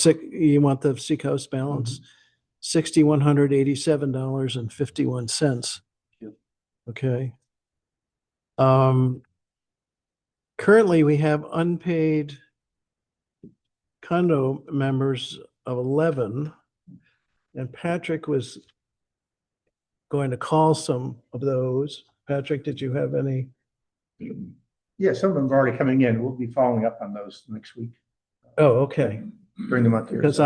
You want the Seacoast balance? $6,187.51. Yep. Okay. Currently we have unpaid condo members of 11, and Patrick was going to call some of those. Patrick, did you have any? Yeah, some of them are already coming in. We'll be following up on those next week Oh, okay. during the month here. Because So,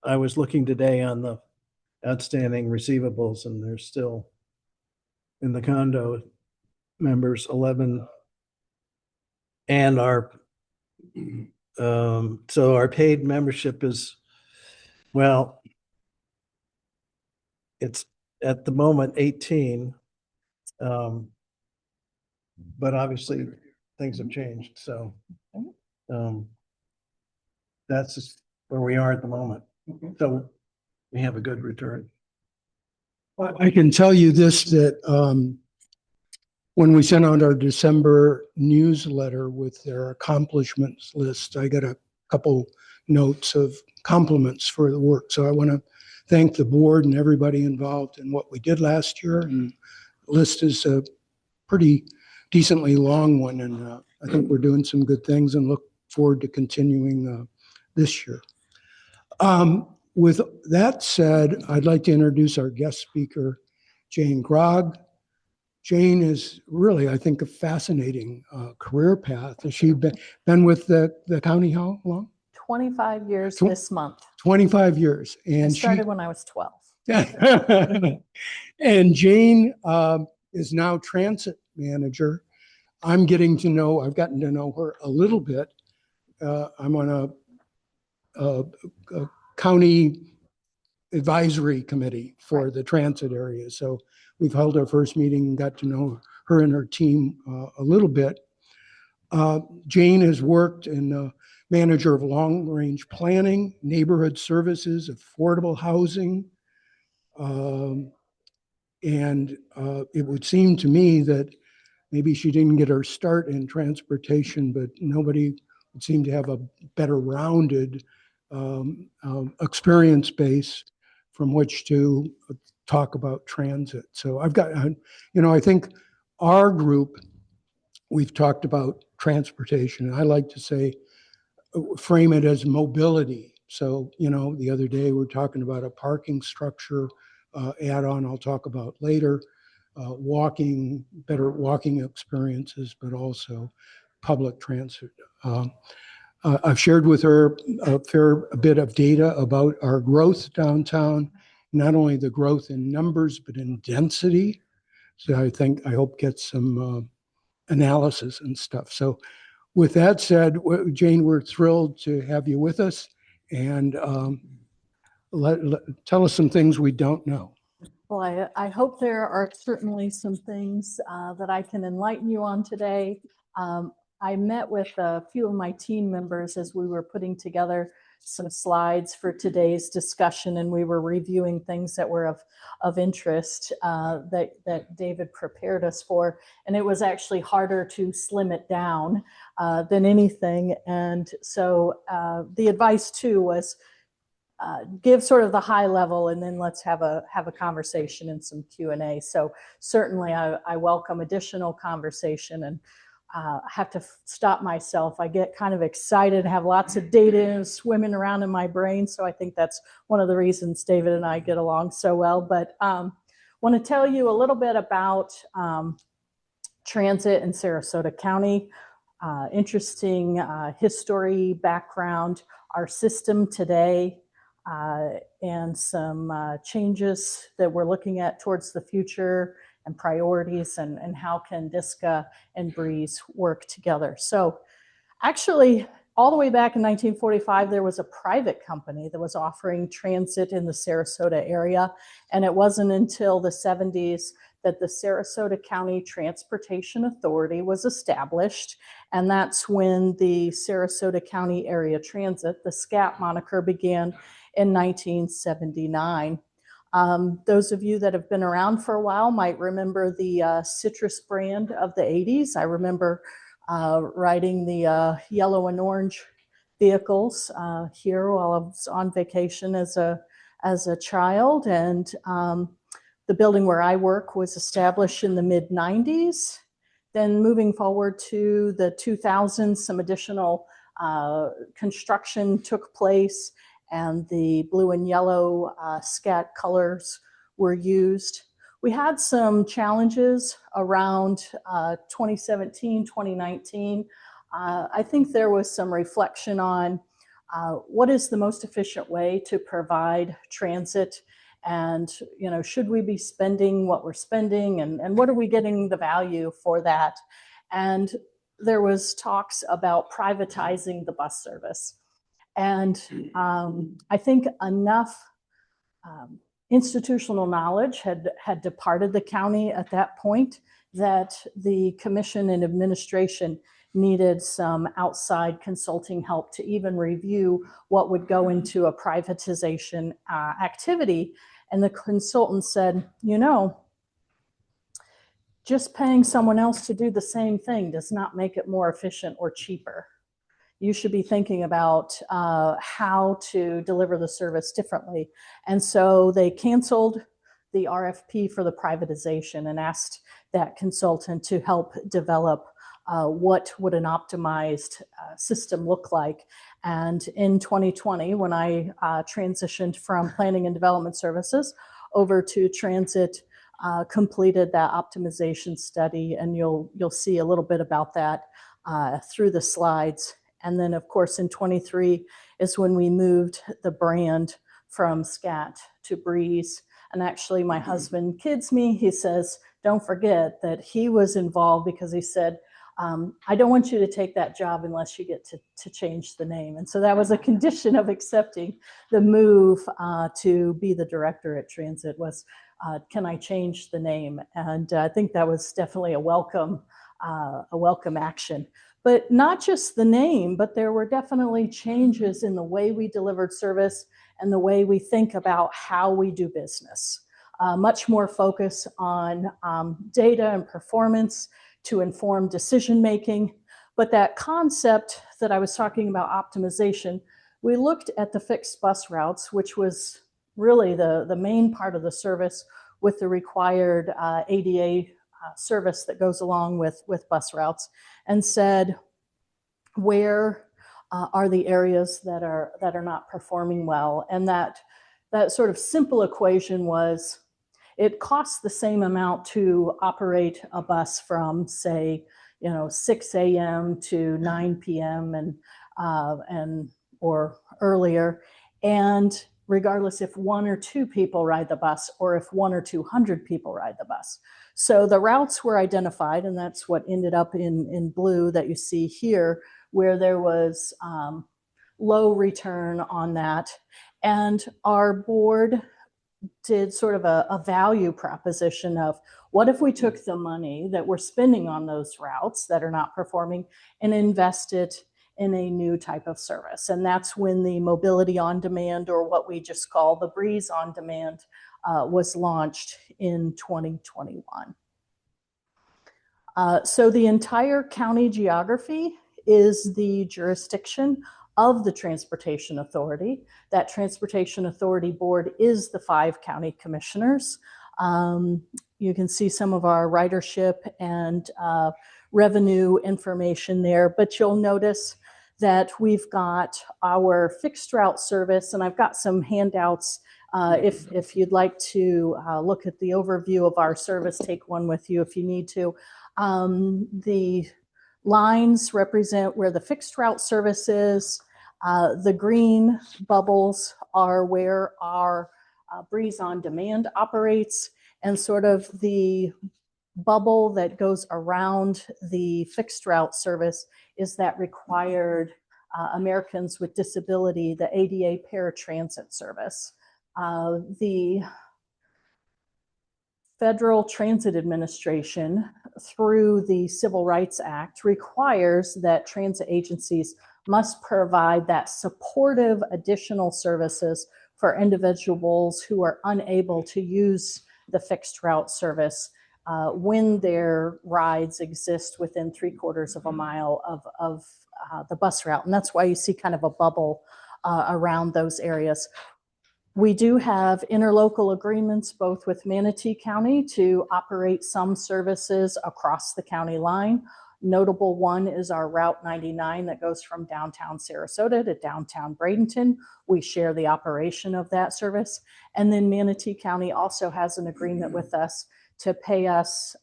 I was looking today on the outstanding receivables, and there's still in the condo members 11, and so our paid membership is, well, it's at the moment 18, but obviously things have changed. So that's just where we are at the moment. So we have a good return. I can tell you this, that when we sent out our December newsletter with their accomplishments list, I got a couple notes of compliments for the work. So I want to thank the board and everybody involved in what we did last year. And the list is a pretty decently long one. And I think we're doing some good things and look forward to continuing this year. With that said, I'd like to introduce our guest speaker, Jane Grogg. Jane is really, I think, a fascinating career path. Has she been with the county how long? 25 years this month. 25 years. And I started when I was 12. And Jane is now transit manager. I've gotten to know her a little bit. I'm on a county advisory committee for the transit area. So we've held our first meeting and got to know her and her team a little bit. Jane has worked in manager of long-range planning, neighborhood services, affordable housing. And it would seem to me that maybe she didn't get her start in transportation, but nobody would seem to have a better rounded experience base from which to talk about transit. So I've got, I think our group, we've talked about transportation. I like to say, frame it as mobility. So, the other day we're talking about a parking structure add-on I'll talk about later, better walking experiences, but also public transit. I've shared with her a fair bit of data about our growth downtown, not only the growth in numbers, but in density. So I hope get some analysis and stuff. So with that said, Jane, we're thrilled to have you with us, and tell us some things we don't know. Well, I hope there are certainly some things that I can enlighten you on today. I met with a few of my team members as we were putting together some slides for today's discussion, and we were reviewing things that were of interest that David prepared us for. And it was actually harder to slim it down than anything. And so the advice too was give sort of the high level, and then let's have a conversation and some Q&A. So certainly I welcome additional conversation, and I have to stop myself. I get kind of excited, have lots of data swimming around in my brain. So I think that's one of the reasons David and I get along so well. But want to tell you a little bit about transit in Sarasota County. Interesting history, background, our system today, and some changes that we're looking at towards the future, and priorities, and how can DSCA and Breeze work together. So actually, all the way back in 1945, there was a private company that was offering transit in the Sarasota area. And it wasn't until the 70s that the Sarasota County Transportation Authority was established. And that's when the Sarasota County Area Transit, the SCAT moniker, began in 1979. Those of you that have been around for a while might remember the citrus brand of the 80s. I remember riding the yellow and orange vehicles here while I was on vacation as a child. And the building where I work was established in the mid-90s. Then moving forward to the 2000s, some additional construction took place, and the blue and yellow scat colors were used. We had some challenges around 2017, 2019. I think there was some reflection on what is the most efficient way to provide transit, and should we be spending what we're spending, and what are we getting the value for that? And there was talks about privatizing the bus service. And I think enough institutional knowledge had departed the county at that point that the commission and administration needed some outside consulting help to even review what would go into a privatization activity. And the consultant said, just paying someone else to do the same thing does not make it more efficient or cheaper. You should be thinking about how to deliver the service differently. And so they canceled the RFP for the privatization and asked that consultant to help develop what would an optimized system look like. And in 2020, when I transitioned from planning and development services over to transit, completed that optimization study, and you'll see a little bit about that through the slides. And then, of course, in 23 is when we moved the brand from SCAT to Breeze. And actually, my husband kids me. He says, don't forget that he was involved, because he said, I don't want you to take that job unless you get to change the name. And so that was a condition of accepting the move to be the director at Transit was, can I change the name? And I think that was definitely a welcome action. But not just the name, but there were definitely changes in the way we delivered service and the way we think about how we do business. Much more focus on data and performance to inform decision making. But that concept that I was talking about, optimization, we looked at the fixed bus routes, which was really the main part of the service with the required ADA service that goes along with bus routes, and said, where are the areas that are not performing well? And that sort of simple equation was, it costs the same amount to operate a bus from, say, 6 a.m. to 9 p.m. and or earlier, and regardless if 1 or 2 people ride the bus or if 100 or 200 people ride the bus. So the routes were identified, and that's what ended up in blue that you see here, where there was low return on that. And our board did sort of a value proposition of, what if we took the money that we're spending on those routes that are not performing and invest it in a new type of service? And that's when the mobility on demand, or what we just call the Breeze on demand, was launched in 2021. So the entire county geography is the jurisdiction of the Transportation Authority. That Transportation Authority Board is the 5 county commissioners. You can see some of our ridership and revenue information there, but you'll notice that we've got our fixed route service, and I've got some handouts. If you'd like to look at the overview of our service, take one with you if you need to. The lines represent where the fixed route service is. The green bubbles are where our Breeze on Demand operates, and sort of the bubble that goes around the fixed route service is that required Americans with Disability, the ADA paratransit service. The Federal Transit Administration, through the Civil Rights Act, requires that transit agencies must provide that supportive additional services for individuals who are unable to use the fixed route service when their rides exist within 3/4 of a mile of the bus route. And that's why you see kind of a bubble around those areas. We do have interlocal agreements both with Manatee County to operate some services across the county line. Notable one is our Route 99 that goes from downtown Sarasota to downtown Bradenton. We share the operation of that service. And then Manatee County also has an agreement with us to pay us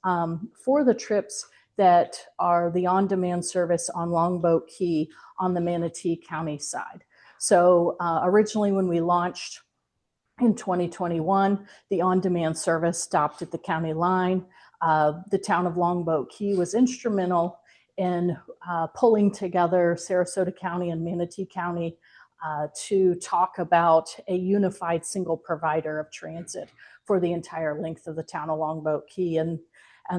for the trips that are the on-demand service on Longboat Key on the Manatee County side. So originally when we launched in 2021, the on-demand service stopped at the county line. The town of Longboat Key was instrumental in pulling together Sarasota County and Manatee County to talk about a unified single provider of transit for the entire length of the town of Longboat Key. And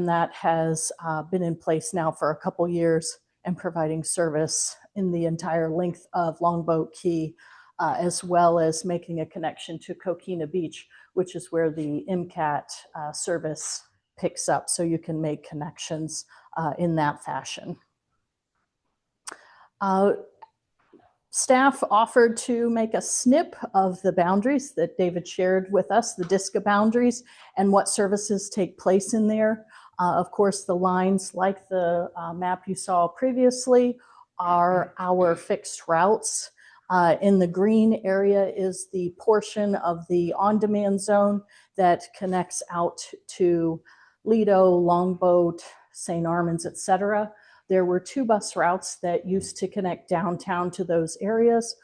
that has been in place now for a couple years and providing service in the entire length of Longboat Key, as well as making a connection to Coquina Beach, which is where the MCAT service picks up. So you can make connections in that fashion. Staff offered to make a snip of the boundaries that David shared with us, the DSCA boundaries, and what services take place in there. Of course, the lines, like the map you saw previously, are our fixed routes. In the green area is the portion of the on-demand zone that connects out to Lido, Longboat, St. Armands, etc. There were 2 bus routes that used to connect downtown to those areas,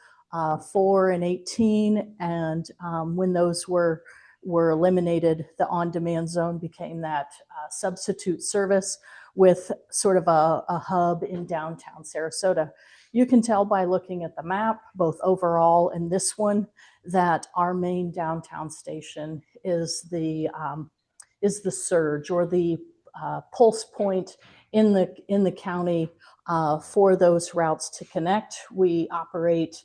4 and 18. And when those were eliminated, the on-demand zone became that substitute service with sort of a hub in downtown Sarasota. You can tell by looking at the map, both overall and this one, that our main downtown station is the surge, or the pulse point in the county for those routes to connect. We operate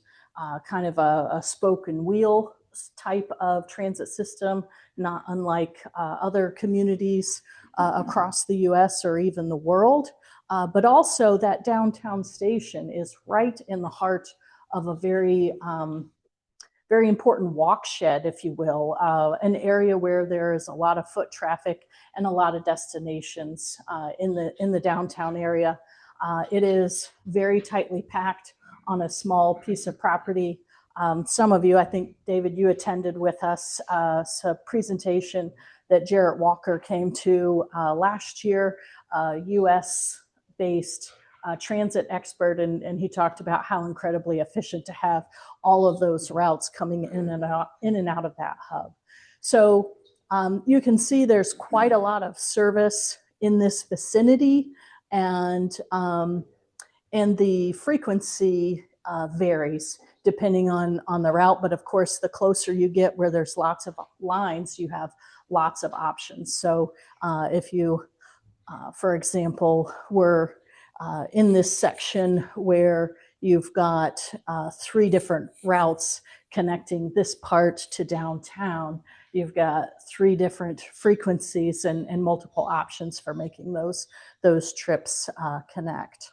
kind of a spoke and wheel type of transit system, not unlike other communities across the US or even the world. But also that downtown station is right in the heart of a very important walkshed, if you will, an area where there is a lot of foot traffic and a lot of destinations in the downtown area. It is very tightly packed on a small piece of property. Some of you, I think, David, you attended with us a presentation that Jarrett Walker came to last year, US-based transit expert, and he talked about how incredibly efficient to have all of those routes coming in and out of that hub. So you can see there's quite a lot of service in this vicinity, and the frequency varies depending on the route. But of course, the closer you get where there's lots of lines, you have lots of options. So if you, for example, were in this section where you've got 3 different routes connecting this part to downtown, you've got 3 different frequencies and multiple options for making those trips connect.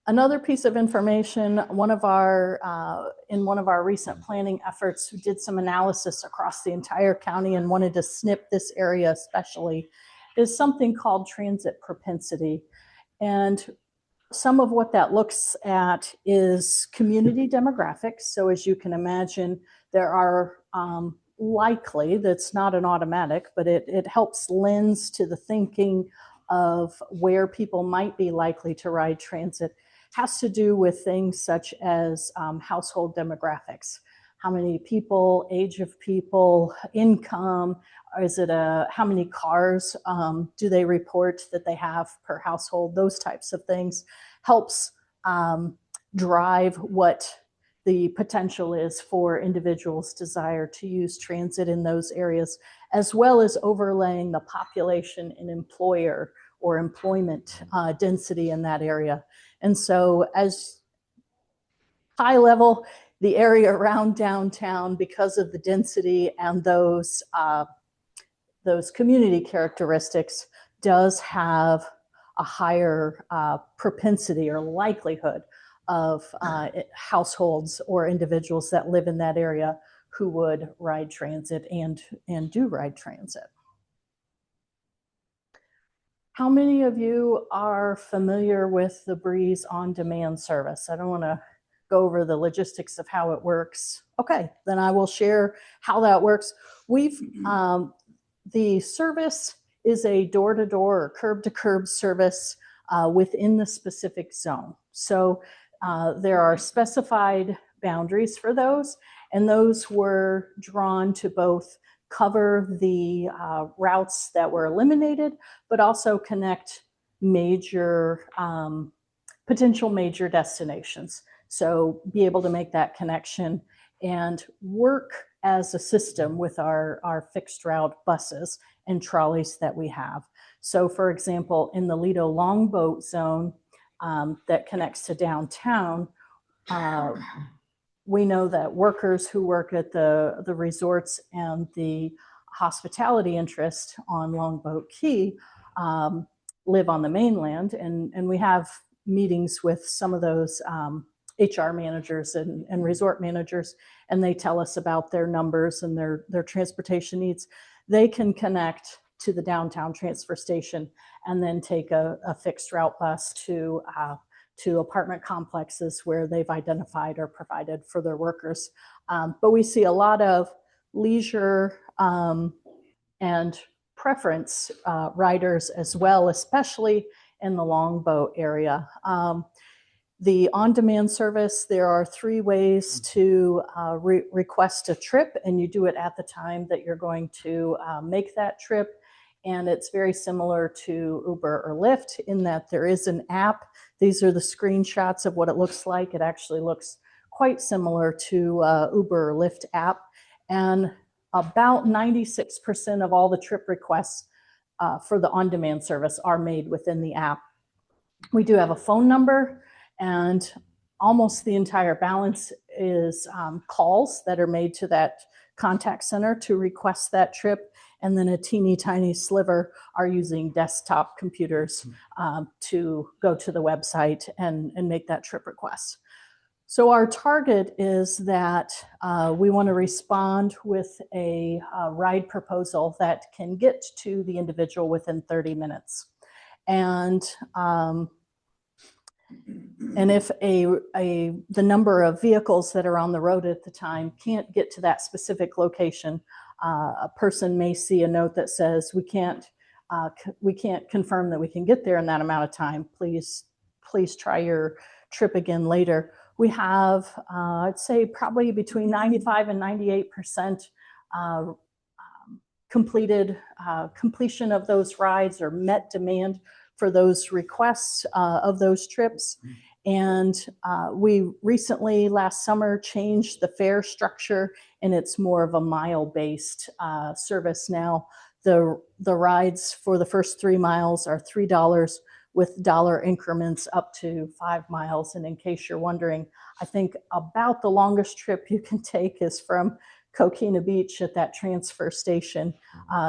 Another piece of information, in one of our recent planning efforts, we did some analysis across the entire county and wanted to snip this area especially, is something called transit propensity. And some of what that looks at is community demographics. So as you can imagine, there are likely, that's not an automatic, but it helps lens to the thinking of where people might be likely to ride transit. Has to do with things such as household demographics. How many people, age of people, income, is it how many cars do they report that they have per household? Those types of things helps drive what the potential is for individuals' desire to use transit in those areas, as well as overlaying the population and employer or employment density in that area. And so as high level, the area around downtown, because of the density and those community characteristics, does have a higher propensity or likelihood of households or individuals that live in that area who would ride transit and do ride transit. How many of you are familiar with the Breeze on-demand service? I don't want to go over the logistics of how it works. Okay, then I will share how that works. The service is a door-to-door or curb-to-curb service within the specific zone. So there are specified boundaries for those, and those were drawn to both cover the routes that were eliminated, but also connect major, potential major destinations. So be able to make that connection and work as a system with our fixed route buses and trolleys that we have. So for example, in the Lido Longboat Zone that connects to downtown, we know that workers who work at the resorts and the hospitality interest on Longboat Key live on the mainland, and we have meetings with some of those HR managers and resort managers, and they tell us about their numbers and their transportation needs. They can connect to the downtown transfer station and then take a fixed route bus to apartment complexes where they've identified or provided for their workers. But we see a lot of leisure and preference riders as well, especially in the Longboat area. The on-demand service, there are 3 ways to request a trip, and you do it at the time that you're going to make that trip. And it's very similar to Uber or Lyft in that there is an app. These are the screenshots of what it looks like. It actually looks quite similar to Uber or Lyft app. And about 96% of all the trip requests for the on-demand service are made within the app. We do have a phone number, and almost the entire balance is calls that are made to that contact center to request that trip. And then a teeny tiny sliver are using desktop computers to go to the website and make that trip request. So our target is that we want to respond with a ride proposal that can get to the individual within 30 minutes. And if the number of vehicles that are on the road at the time can't get to that specific location, a person may see a note that says, we can't confirm that we can get there in that amount of time. Please try your trip again later. We have, I'd say probably between 95 and 98% completion of those rides or met demand for those requests of those trips. And we recently, last summer, changed the fare structure, and it's more of a mile-based service now. The rides for the first 3 miles are $3 with dollar increments up to 5 miles. And in case you're wondering, I think about the longest trip you can take is from Coquina Beach at that transfer station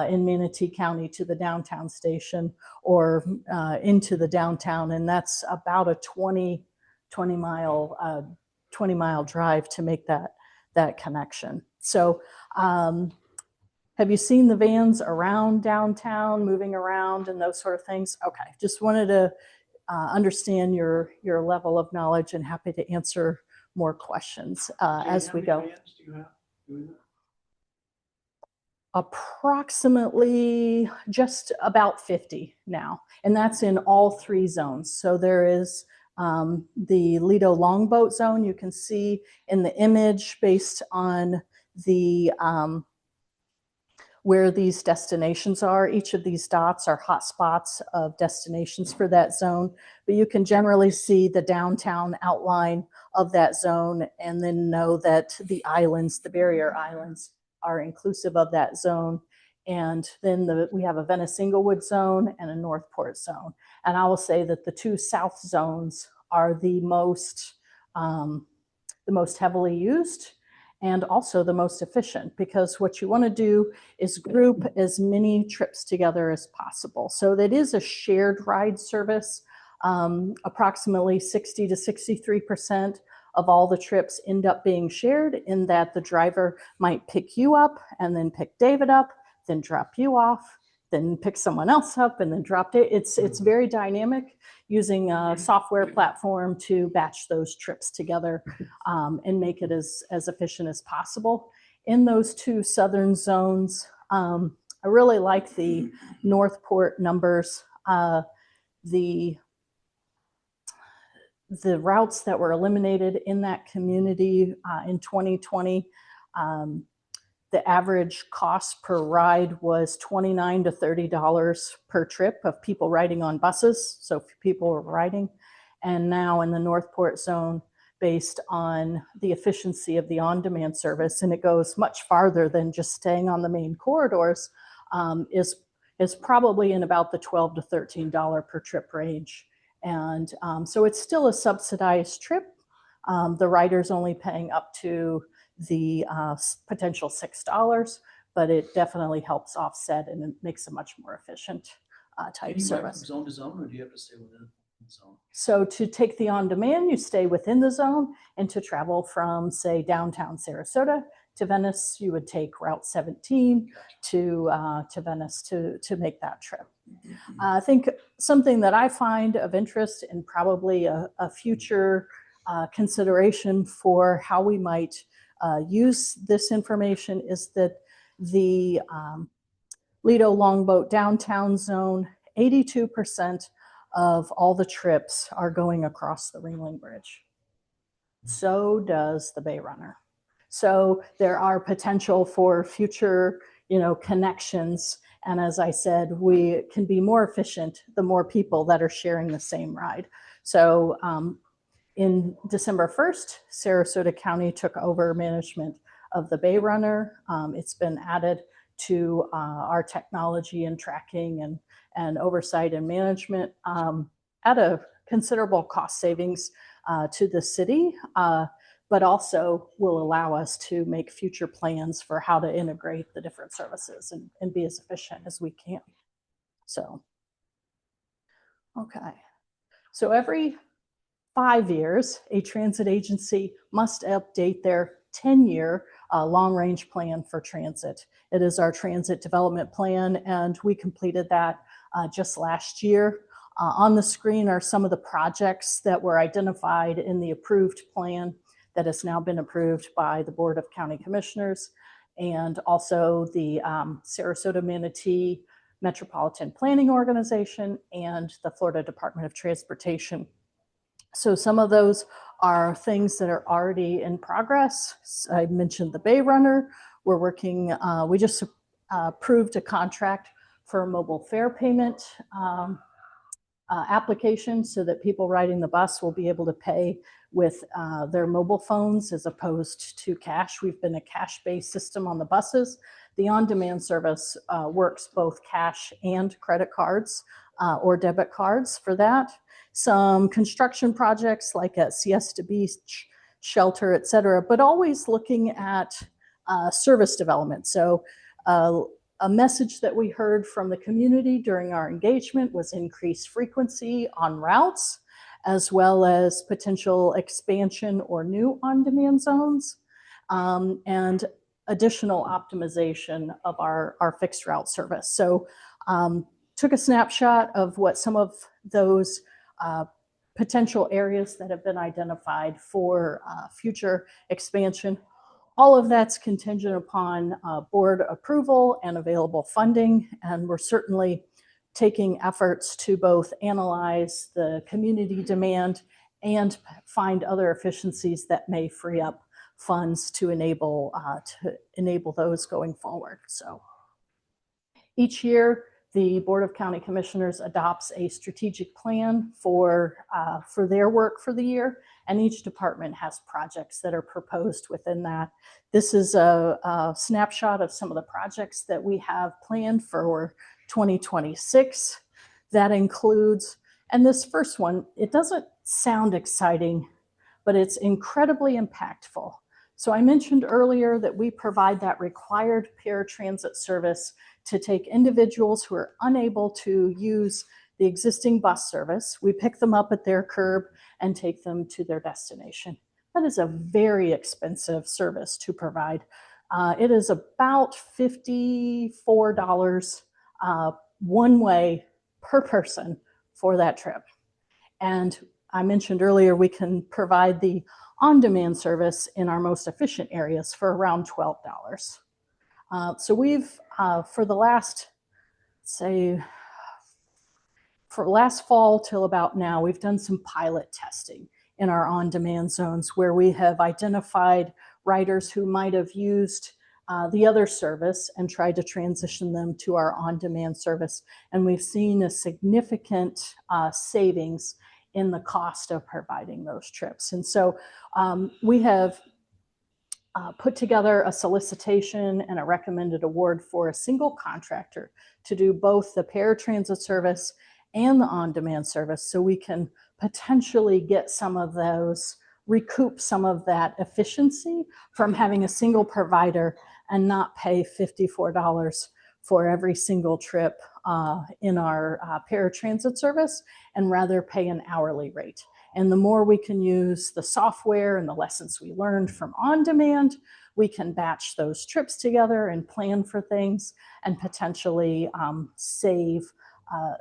in Manatee County to the downtown station or into the downtown. And that's about a 20 mile drive to make that connection. So have you seen the vans around downtown, moving around and those sort of things? Okay, just wanted to understand your level of knowledge, and happy to answer more questions as we go. Approximately just about 50 now, and that's in all 3 zones. So there is the Lido Longboat Zone. You can see in the image based on the where these destinations are. Each of these dots are hot spots of destinations for that zone, but you can generally see the downtown outline of that zone and then know that the islands, the barrier islands, are inclusive of that zone. And then we have a Venice Inglewood zone and a Northport zone. And I will say that the 2 south zones are the most heavily used. and also the most efficient, because what you want to do is group as many trips together as possible. So that is a shared ride service. Approximately 60 to 63% of all the trips end up being shared, in that the driver might pick you up and then pick David up, then drop you off, then pick someone else up and then drop it. It's very dynamic, using a software platform to batch those trips together and make it as efficient as possible. In those two southern zones, I really like the Northport numbers. The routes that were eliminated in that community in 2020, the average cost per ride was $29 to $30 per trip of people riding on buses. So people were riding. And now in the Northport zone, based on the efficiency of the on-demand service, and it goes much farther than just staying on the main corridors, is probably in about the $12 to $13 per trip range. And so it's still a subsidized trip. The rider's only paying up to the potential $6, but it definitely helps offset, and it makes a much more efficient type service. From zone to zone, or do you have to stay within the zone? So to take the on-demand, you stay within the zone, and to travel from, say, downtown Sarasota to Venice, you would take Route 17 to Venice to make that trip. I think something that I find of interest, and probably a future consideration for how we might use this information, is that the Lido Longboat downtown zone, 82% of all the trips are going across the Ringling Bridge. So does the Bay Runner. So there are potential for future, connections. And as I said, we can be more efficient the more people that are sharing the same ride. So in December 1st, Sarasota County took over management of the Bay Runner. It's been added to our technology and tracking and oversight and management at a considerable cost savings to the city, but also will allow us to make future plans for how to integrate the different services and be as efficient as we can. So, okay. So every 5 years, a transit agency must update their 10-year long-range plan for transit. It is our transit development plan, and we completed that just last year. On the screen are some of the projects that were identified in the approved plan that has now been approved by the Board of County Commissioners, and also the Sarasota Manatee Metropolitan Planning Organization and the Florida Department of Transportation. So some of those are things that are already in progress. I mentioned the Bay Runner. We're working, we just approved a contract for a mobile fare payment application, so that people riding the bus will be able to pay with their mobile phones as opposed to cash. We've been a cash-based system on the buses. The on-demand service works both cash and credit cards or debit cards for that. Some construction projects like at Siesta Beach Shelter, et cetera, but always looking at service development. So a message that we heard from the community during our engagement was increased frequency on routes, as well as potential expansion or new on-demand zones, and additional optimization of our fixed route service. So took a snapshot of what some of those potential areas that have been identified for future expansion. All of that's contingent upon board approval and available funding, and we're certainly taking efforts to both analyze the community demand and find other efficiencies that may free up funds to enable those going forward. So each year, the Board of County Commissioners adopts a strategic plan for their work for the year, and each department has projects that are proposed within that. This is a snapshot of some of the projects that we have planned for 2026. That includes, and this first one, it doesn't sound exciting, but it's incredibly impactful. So I mentioned earlier that we provide that required paratransit service to take individuals who are unable to use the existing bus service. We pick them up at their curb and take them to their destination. That is a very expensive service to provide. It is about $54 one way per person for that trip. And I mentioned earlier, we can provide the on-demand service in our most efficient areas for around $12. So we've, for the last, say, for last fall till about now, we've done some pilot testing in our on-demand zones where we have identified riders who might have used the other service and tried to transition them to our on-demand service. And we've seen a significant savings in the cost of providing those trips. And so we have put together a solicitation and a recommended award for a single contractor to do both the paratransit service and the on-demand service, so we can potentially get some of those, recoup some of that efficiency from having a single provider and not pay $54 for every single trip in our paratransit service, and rather pay an hourly rate. And the more we can use the software and the lessons we learned from on-demand, we can batch those trips together and plan for things and potentially save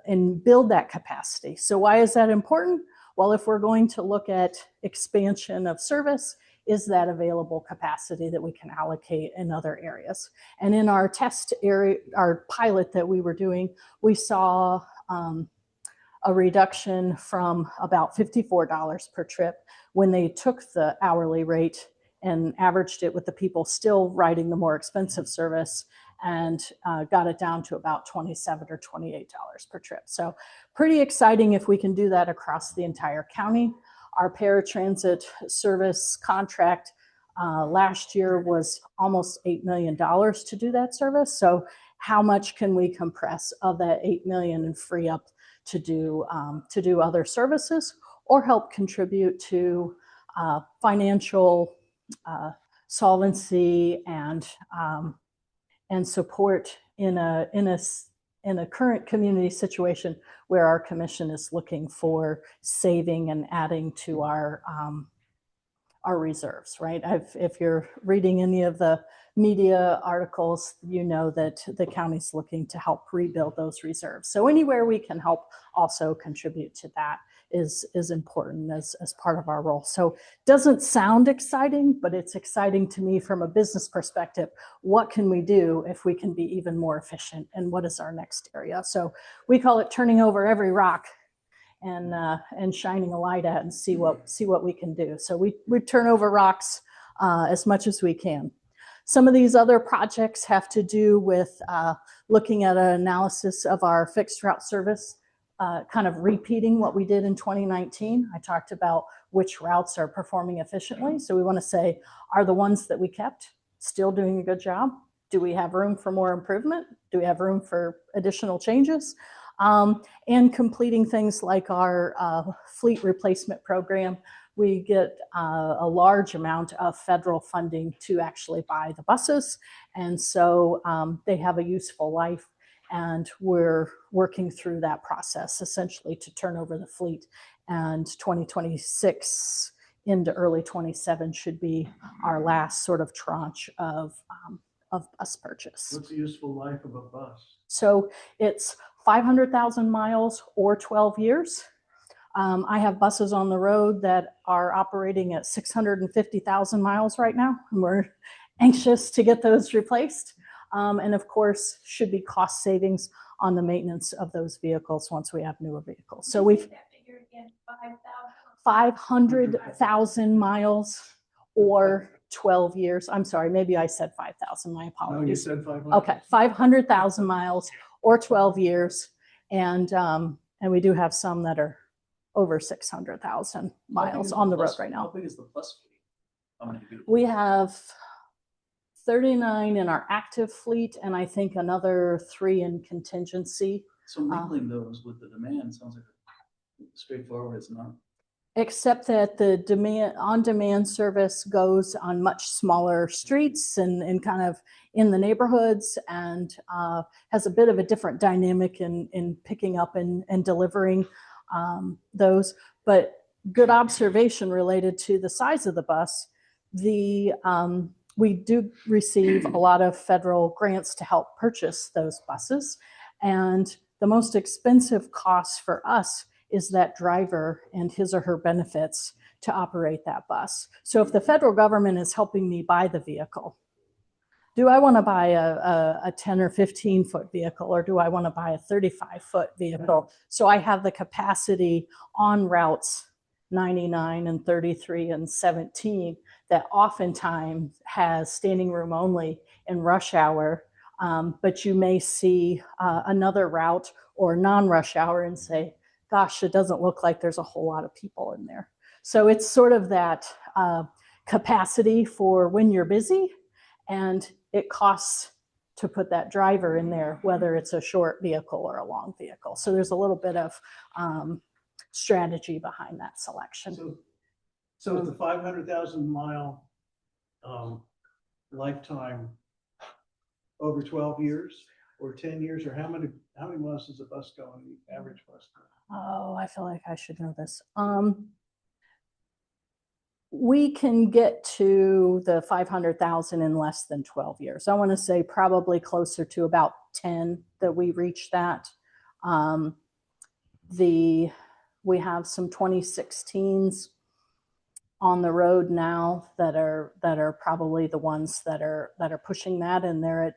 and build that capacity. So why is that important? Well, if we're going to look at expansion of service, is that available capacity that we can allocate in other areas? And in our test area, our pilot that we were doing, we saw a reduction from about $54 per trip when they took the hourly rate and averaged it with the people still riding the more expensive service, and got it down to about $27 or $28 per trip. So pretty exciting if we can do that across the entire county. Our paratransit service contract last year was almost $8 million to do that service. So how much can we compress of that $8 million and free up to do other services, or help contribute to financial solvency and support in a current community situation where our commission is looking for saving and adding to our reserves, right? If you're reading any of the media articles, you know that the county's looking to help rebuild those reserves. So anywhere we can help also contribute to that is important as part of our role. So doesn't sound exciting, but it's exciting to me from a business perspective. What can we do if we can be even more efficient, and what is our next area? So we call it turning over every rock and shining a light at and see what we can do. So we turn over rocks as much as we can. Some of these other projects have to do with looking at an analysis of our fixed route service, kind of repeating what we did in 2019. I talked about which routes are performing efficiently. So we want to say, are the ones that we kept still doing a good job? Do we have room for more improvement? Do we have room for additional changes? And completing things like our fleet replacement program. We get a large amount of federal funding to actually buy the buses. And so they have a useful life. And we're working through that process essentially to turn over the fleet. And 2026 into early 27 should be our last sort of tranche of bus purchase. What's the useful life of a bus? So it's 500,000 miles or 12 years. I have buses on the road that are operating at 650,000 miles right now, and we're anxious to get those replaced. And of course, should be cost savings on the maintenance of those vehicles once we have newer vehicles. So we've 500,000 miles or 12 years. I'm sorry, maybe I said 5,000. My apologies. No, you said 500. Okay, 500,000 miles or 12 years. And we do have some that are over 600,000 miles on the road right now. How big is the plus fleet? How many vehicles? We have 39 in our active fleet, and I think another 3 in contingency. So mingling those with the demand sounds like straightforward. It's not. except that the on-demand service goes on much smaller streets and kind of in the neighborhoods, and has a bit of a different dynamic in picking up and delivering those. But good observation related to the size of the bus. We do receive a lot of federal grants to help purchase those buses, and the most expensive cost for us is that driver and his or her benefits to operate that bus. So if the federal government is helping me buy the vehicle, do I want to buy a 10 or 15 foot vehicle, or do I want to buy a 35 foot vehicle? So I have the capacity on routes 99 and 33 and 17 that oftentimes has standing room only in rush hour. But you may see another route or non-rush hour and say, gosh, it doesn't look like there's a whole lot of people in there. So it's sort of that capacity for when you're busy, and it costs to put that driver in there, whether it's a short vehicle or a long vehicle. So there's a little bit of strategy behind that selection. So is the 500,000 mile lifetime over 12 years or 10 years, or how many miles does a bus go on the average bus? Oh, I feel like I should know this. We can get to the 500,000 in less than 12 years. I want to say probably closer to about 10 that we reach that. We have some 2016s on the road now that are probably the ones that are pushing that, and they're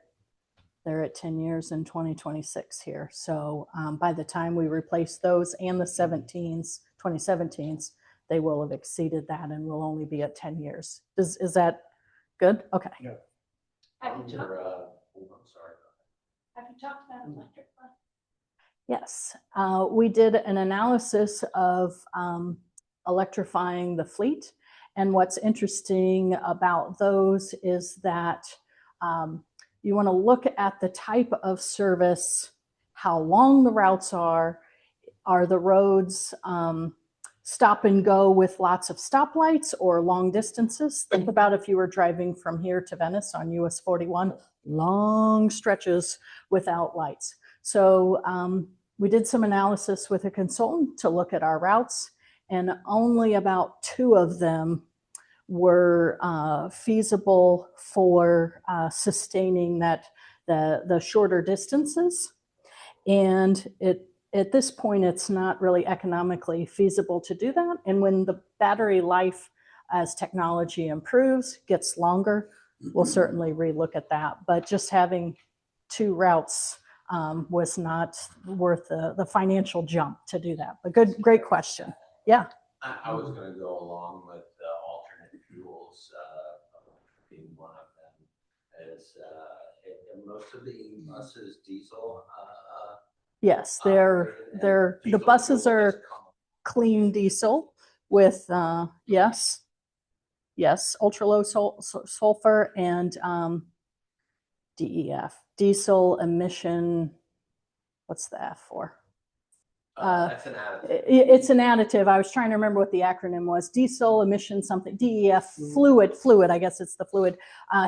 at 10 years in 2026 here. So by the time we replace those and the 2017s, they will have exceeded that and will only be at 10 years. Is that good? Okay. Yeah. Have you talked about electric bus? Yes. We did an analysis of electrifying the fleet. And what's interesting about those is that you want to look at the type of service, how long the routes are the roads stop and go with lots of stoplights or long distances? Think about if you were driving from here to Venice on US 41, long stretches without lights. So we did some analysis with a consultant to look at our routes, and only about 2 of them were feasible for sustaining the shorter distances. And at this point, it's not really economically feasible to do that. And when the battery life, as technology improves, gets longer, we'll certainly relook at that. But just having 2 routes was not worth the financial jump to do that. But great question. Yeah. I was going to go along with alternate fuels being one of them. As most of the buses diesel. Yes, the buses are clean diesel with yes, ultra low sulfur and DEF, diesel emission. What's the F for? That's an additive. It's an additive. I was trying to remember what the acronym was. Diesel emission something. DEF fluid. I guess it's the fluid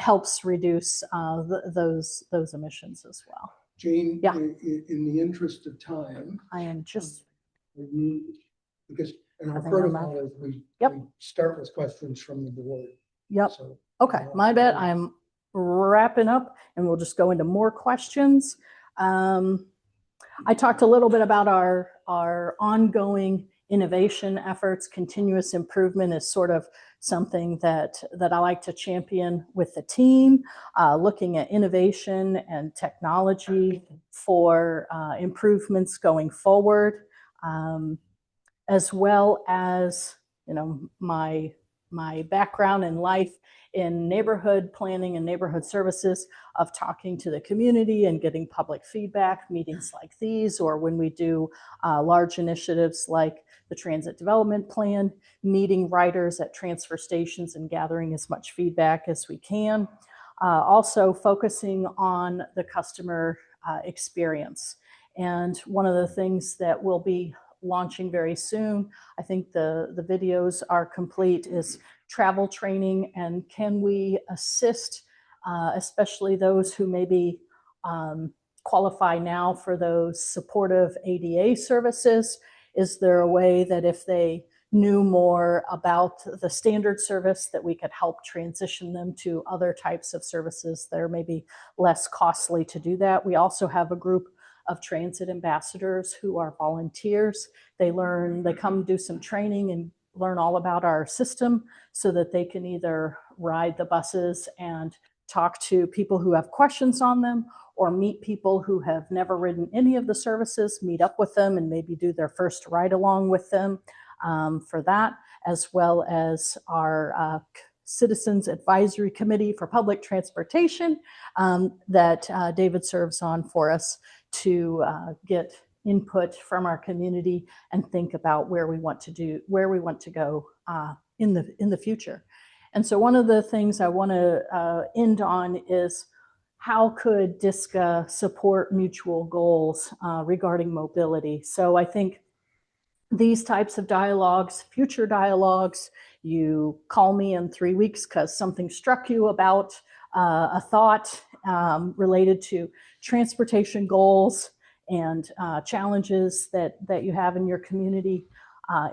helps reduce those emissions as well. Jane, Yeah. in the interest of time, I am just because in our I think I'm protocol is we start with questions from the board. yep. So, Okay, my bad. I'm wrapping up, and we'll just go into more questions. I talked a little bit about our ongoing innovation efforts. Continuous improvement is sort of something that I like to champion with the team, looking at innovation and technology for improvements going forward, as well as, my background in life in neighborhood planning and neighborhood services, of talking to the community and getting public feedback, meetings like these, or when we do large initiatives like the Transit Development Plan, meeting writers at transfer stations and gathering as much feedback as we can. Also focusing on the customer experience. And one of the things that we'll be launching very soon. I think the videos are complete, is travel training, and can we assist, especially those who maybe qualify now for those supportive ADA services? Is there a way that if they knew more about the standard service that we could help transition them to other types of services that are maybe less costly to do that? We also have a group of transit ambassadors who are volunteers. They come do some training and learn all about our system so that they can either ride the buses and talk to people who have questions on them, or meet people who have never ridden any of the services, meet up with them and maybe do their first ride along with them for that, as well as our Citizens Advisory Committee for Public Transportation that David serves on for us to get input from our community and think about where we want to go in the future. And so one of the things I want to end on is, how could DSCA support mutual goals regarding mobility? So I think these types of dialogues, future dialogues, you call me in 3 weeks because something struck you about a thought related to transportation goals and challenges that you have in your community.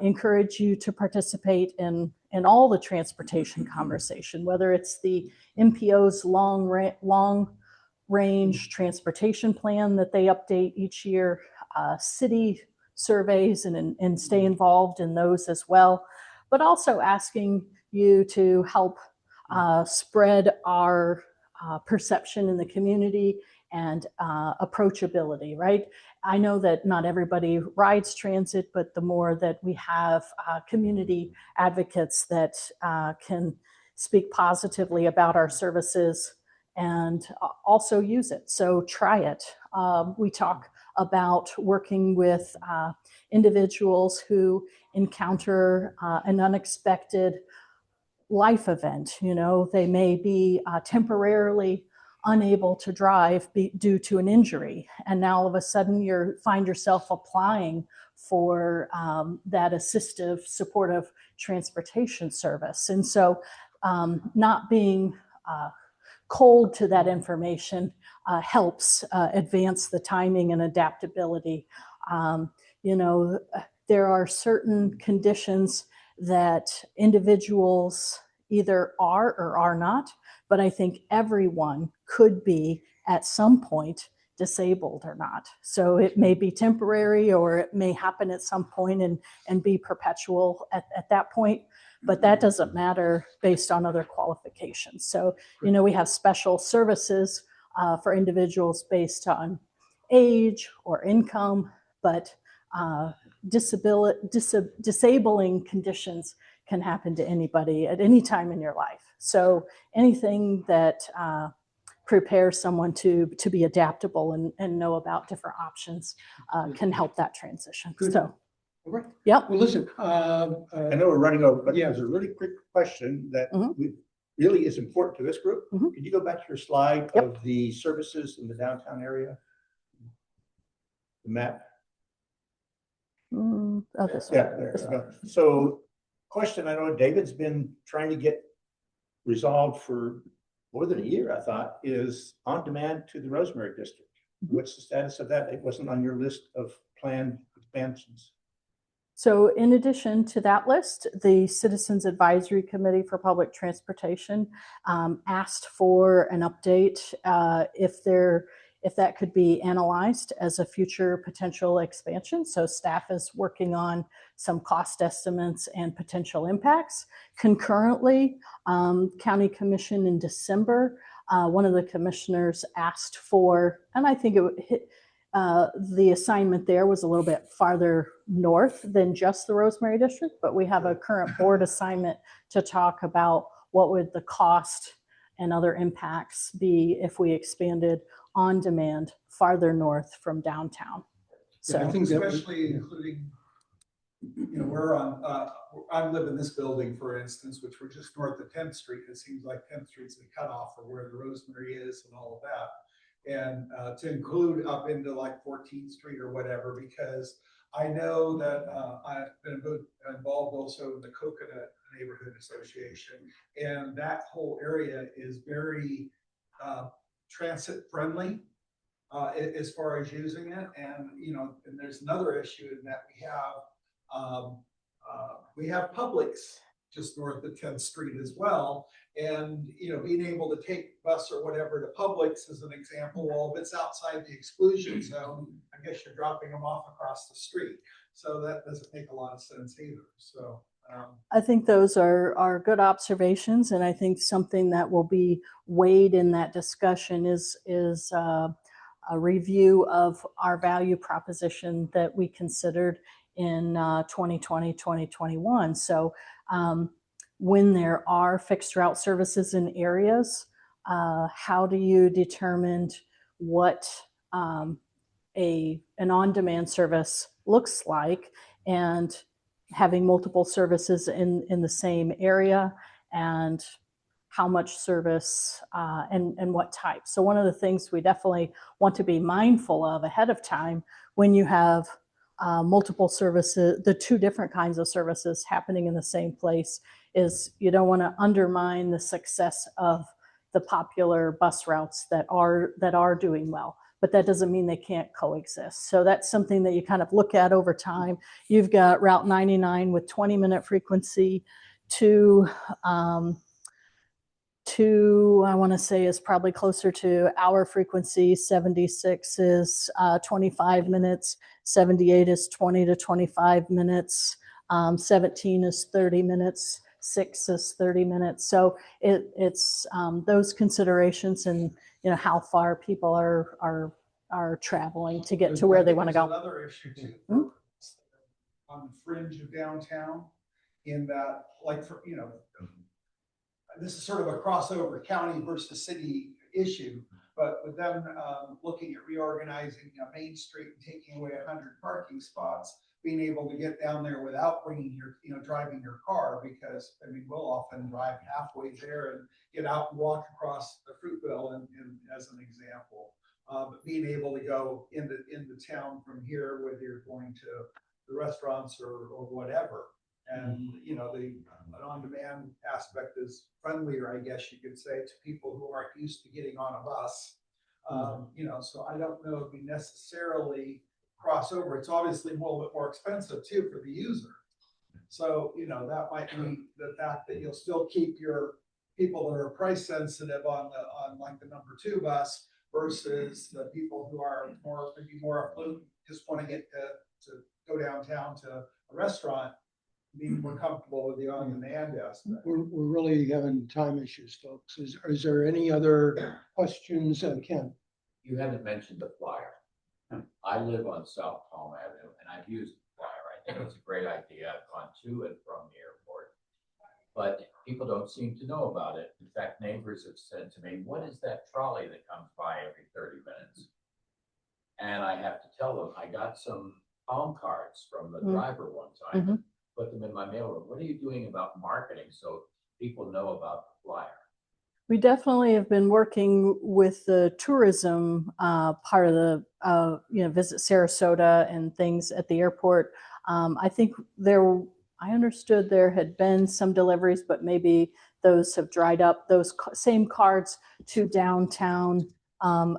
Encourage you to participate in all the transportation conversation, whether it's the MPO's long range transportation plan that they update each year, city surveys, and stay involved in those as well, but also asking you to help spread our perception in the community and approachability, right? I know that not everybody rides transit, but the more that we have community advocates that can speak positively about our services and also use it. So try it. We talk about working with individuals who encounter an unexpected life event. You know, they may be temporarily unable to drive due to an injury, and now all of a sudden you find yourself applying for that assistive, supportive transportation service. And so not being cold to that information helps advance the timing and adaptability. You know, there are certain conditions that individuals either are or are not, but I think everyone could be at some point disabled or not. So it may be temporary, or it may happen at some point and be perpetual at that point, but that doesn't matter based on other qualifications. So, you know, we have special services for individuals based on age or income, but disabling conditions can happen to anybody at any time in your life. So anything that prepares someone to be adaptable and know about different options can help that transition. Good. So, All right. yep. Well, listen, I know we're running over, but Yeah. there's a really quick question that Mhm. really is important to this group. Mhm. Can you go back to your slide Yep. of the services in the downtown area? The map? Oh, this one. Yeah, there you go. So question, I know David's been trying to get resolved for more than a year, I thought, is on demand to the Rosemary District. Mhm. What's the status of that? It wasn't on your list of planned expansions. So in addition to that list, the Citizens Advisory Committee for Public Transportation asked for an update if that could be analyzed as a future potential expansion. So staff is working on some cost estimates and potential impacts. Concurrently, County Commission in December, one of the commissioners asked for, and I think the assignment there was a little bit farther north than just the Rosemary District, but we have a current board assignment to talk about what would the cost and other impacts be if we expanded on demand farther north from downtown. So I think that Especially including, you know, we're on, I live in this building, for instance, which we're just north of 10th Street. It seems like 10th Street's the cutoff for where the Rosemary is and all of that. and to include up into like 14th Street or whatever, because I know that I've been involved also in the Coconut Neighborhood Association, and that whole area is very transit friendly as far as using it. And, you know, and there's another issue in that we have Publix just north of 10th Street as well. And, you know, being able to take bus or whatever to Publix as an example, well, if it's outside the exclusion zone, I guess you're dropping them off across the street. So that doesn't make a lot of sense either. So I think those are good observations, and I think something that will be weighed in that discussion is a review of our value proposition that we considered in 2020, 2021. So when there are fixed route services in areas, how do you determine what an on-demand service looks like, and having multiple services in the same area, and how much service and what type. So one of the things we definitely want to be mindful of ahead of time when you have multiple services, the two different kinds of services happening in the same place, is you don't want to undermine the success of the popular bus routes that are doing well. But that doesn't mean they can't coexist. So that's something that you kind of look at over time. You've got Route 99 with 20-minute frequency to I want to say is probably closer to hour frequency. 76 is 25 minutes. 78 is 20 to 25 minutes. 17 is 30 minutes. 6 is 30 minutes. So it's those considerations, and how far people are traveling to get to where they want to go. Another issue too, on the fringe of downtown, in that, like, for, this is sort of a crossover county versus city issue, but with them looking at reorganizing Main Street and taking away 100 parking spots, being able to get down there without bringing driving your car, because I mean, we'll often drive halfway there and get out and walk across the Fruitville, and as an example. But being able to go into town from here, whether you're going to the restaurants or whatever. And, the on-demand aspect is friendlier, I guess you could say, to people who aren't used to getting on a bus. So I don't know if we necessarily cross over. It's obviously a little bit more expensive too for the user. So, that might be the fact that you'll still keep your people that are price sensitive on like the number 2 bus, versus the people who are maybe more affluent, just want to get to go downtown to a restaurant, being more comfortable with the on-demand aspect. We're really having time issues, folks. Is there any other questions, Ken? You haven't mentioned the flyer. I live on South Palm Avenue, and I've used the flyer. I think it's a great idea. I've gone to and from the airport, but people don't seem to know about it. In fact, neighbors have said to me, "What is that trolley that comes by every 30 minutes?" And I have to tell them, I got some palm cards from the driver one time, put them in my mailroom. What are you doing about marketing so people know about the flyer? We definitely have been working with the tourism part of the, Visit Sarasota and things at the airport. I think I understood there had been some deliveries, but maybe those have dried up. Those same cards to downtown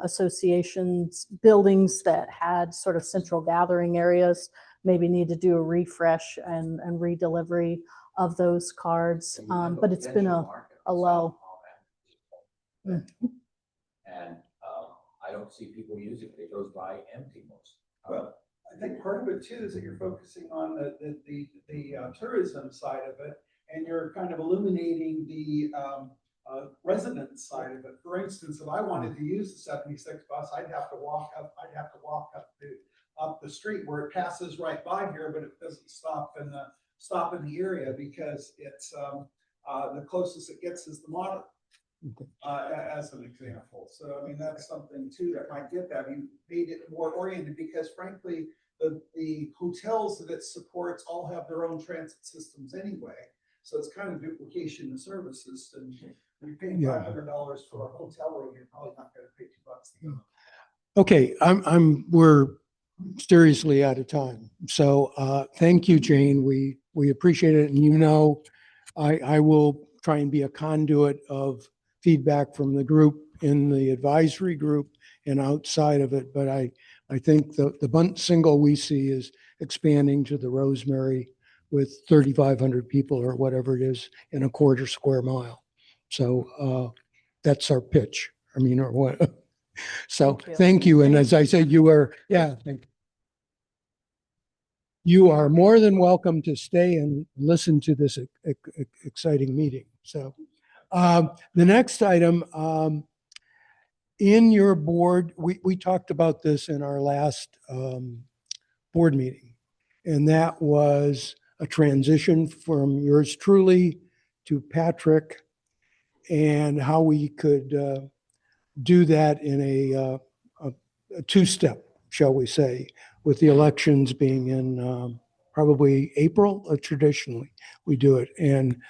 associations, buildings that had sort of central gathering areas, maybe need to do a refresh and redelivery of those cards. But it's been a low. And I don't see people using it. It goes by empty most. Well, I think part of it too is that you're focusing on the tourism side of it, and you're kind of illuminating the resident side of it. For instance, if I wanted to use the 76 bus, I'd have to walk up the street where it passes right by here, but it doesn't stop in the area, because it's the closest it gets is the Modern. As an example. So, I mean, that's something too that might get that. You made it more oriented, because frankly, the hotels that it supports all have their own transit systems anyway. So it's kind of duplication of services. And you're paying $500 for a hotel room, you're probably not going to pay $2 to go. Okay, we're seriously out of time. So thank you, Jane. We appreciate it. And you know, I will try and be a conduit of feedback from the group in the advisory group and outside of it. But I think the bunt single we see is expanding to the Rosemary with 3,500 people or whatever it is in a quarter square mile. So that's our pitch. I mean, or what? So Thank you. thank you. And as I said, you are more than welcome to stay and listen to this exciting meeting. So the next item in your board, we talked about this in our last board meeting, and that was a transition from yours truly to Patrick and how we could do that in a two-step, shall we say, with the elections being in probably April. Traditionally, we do it. And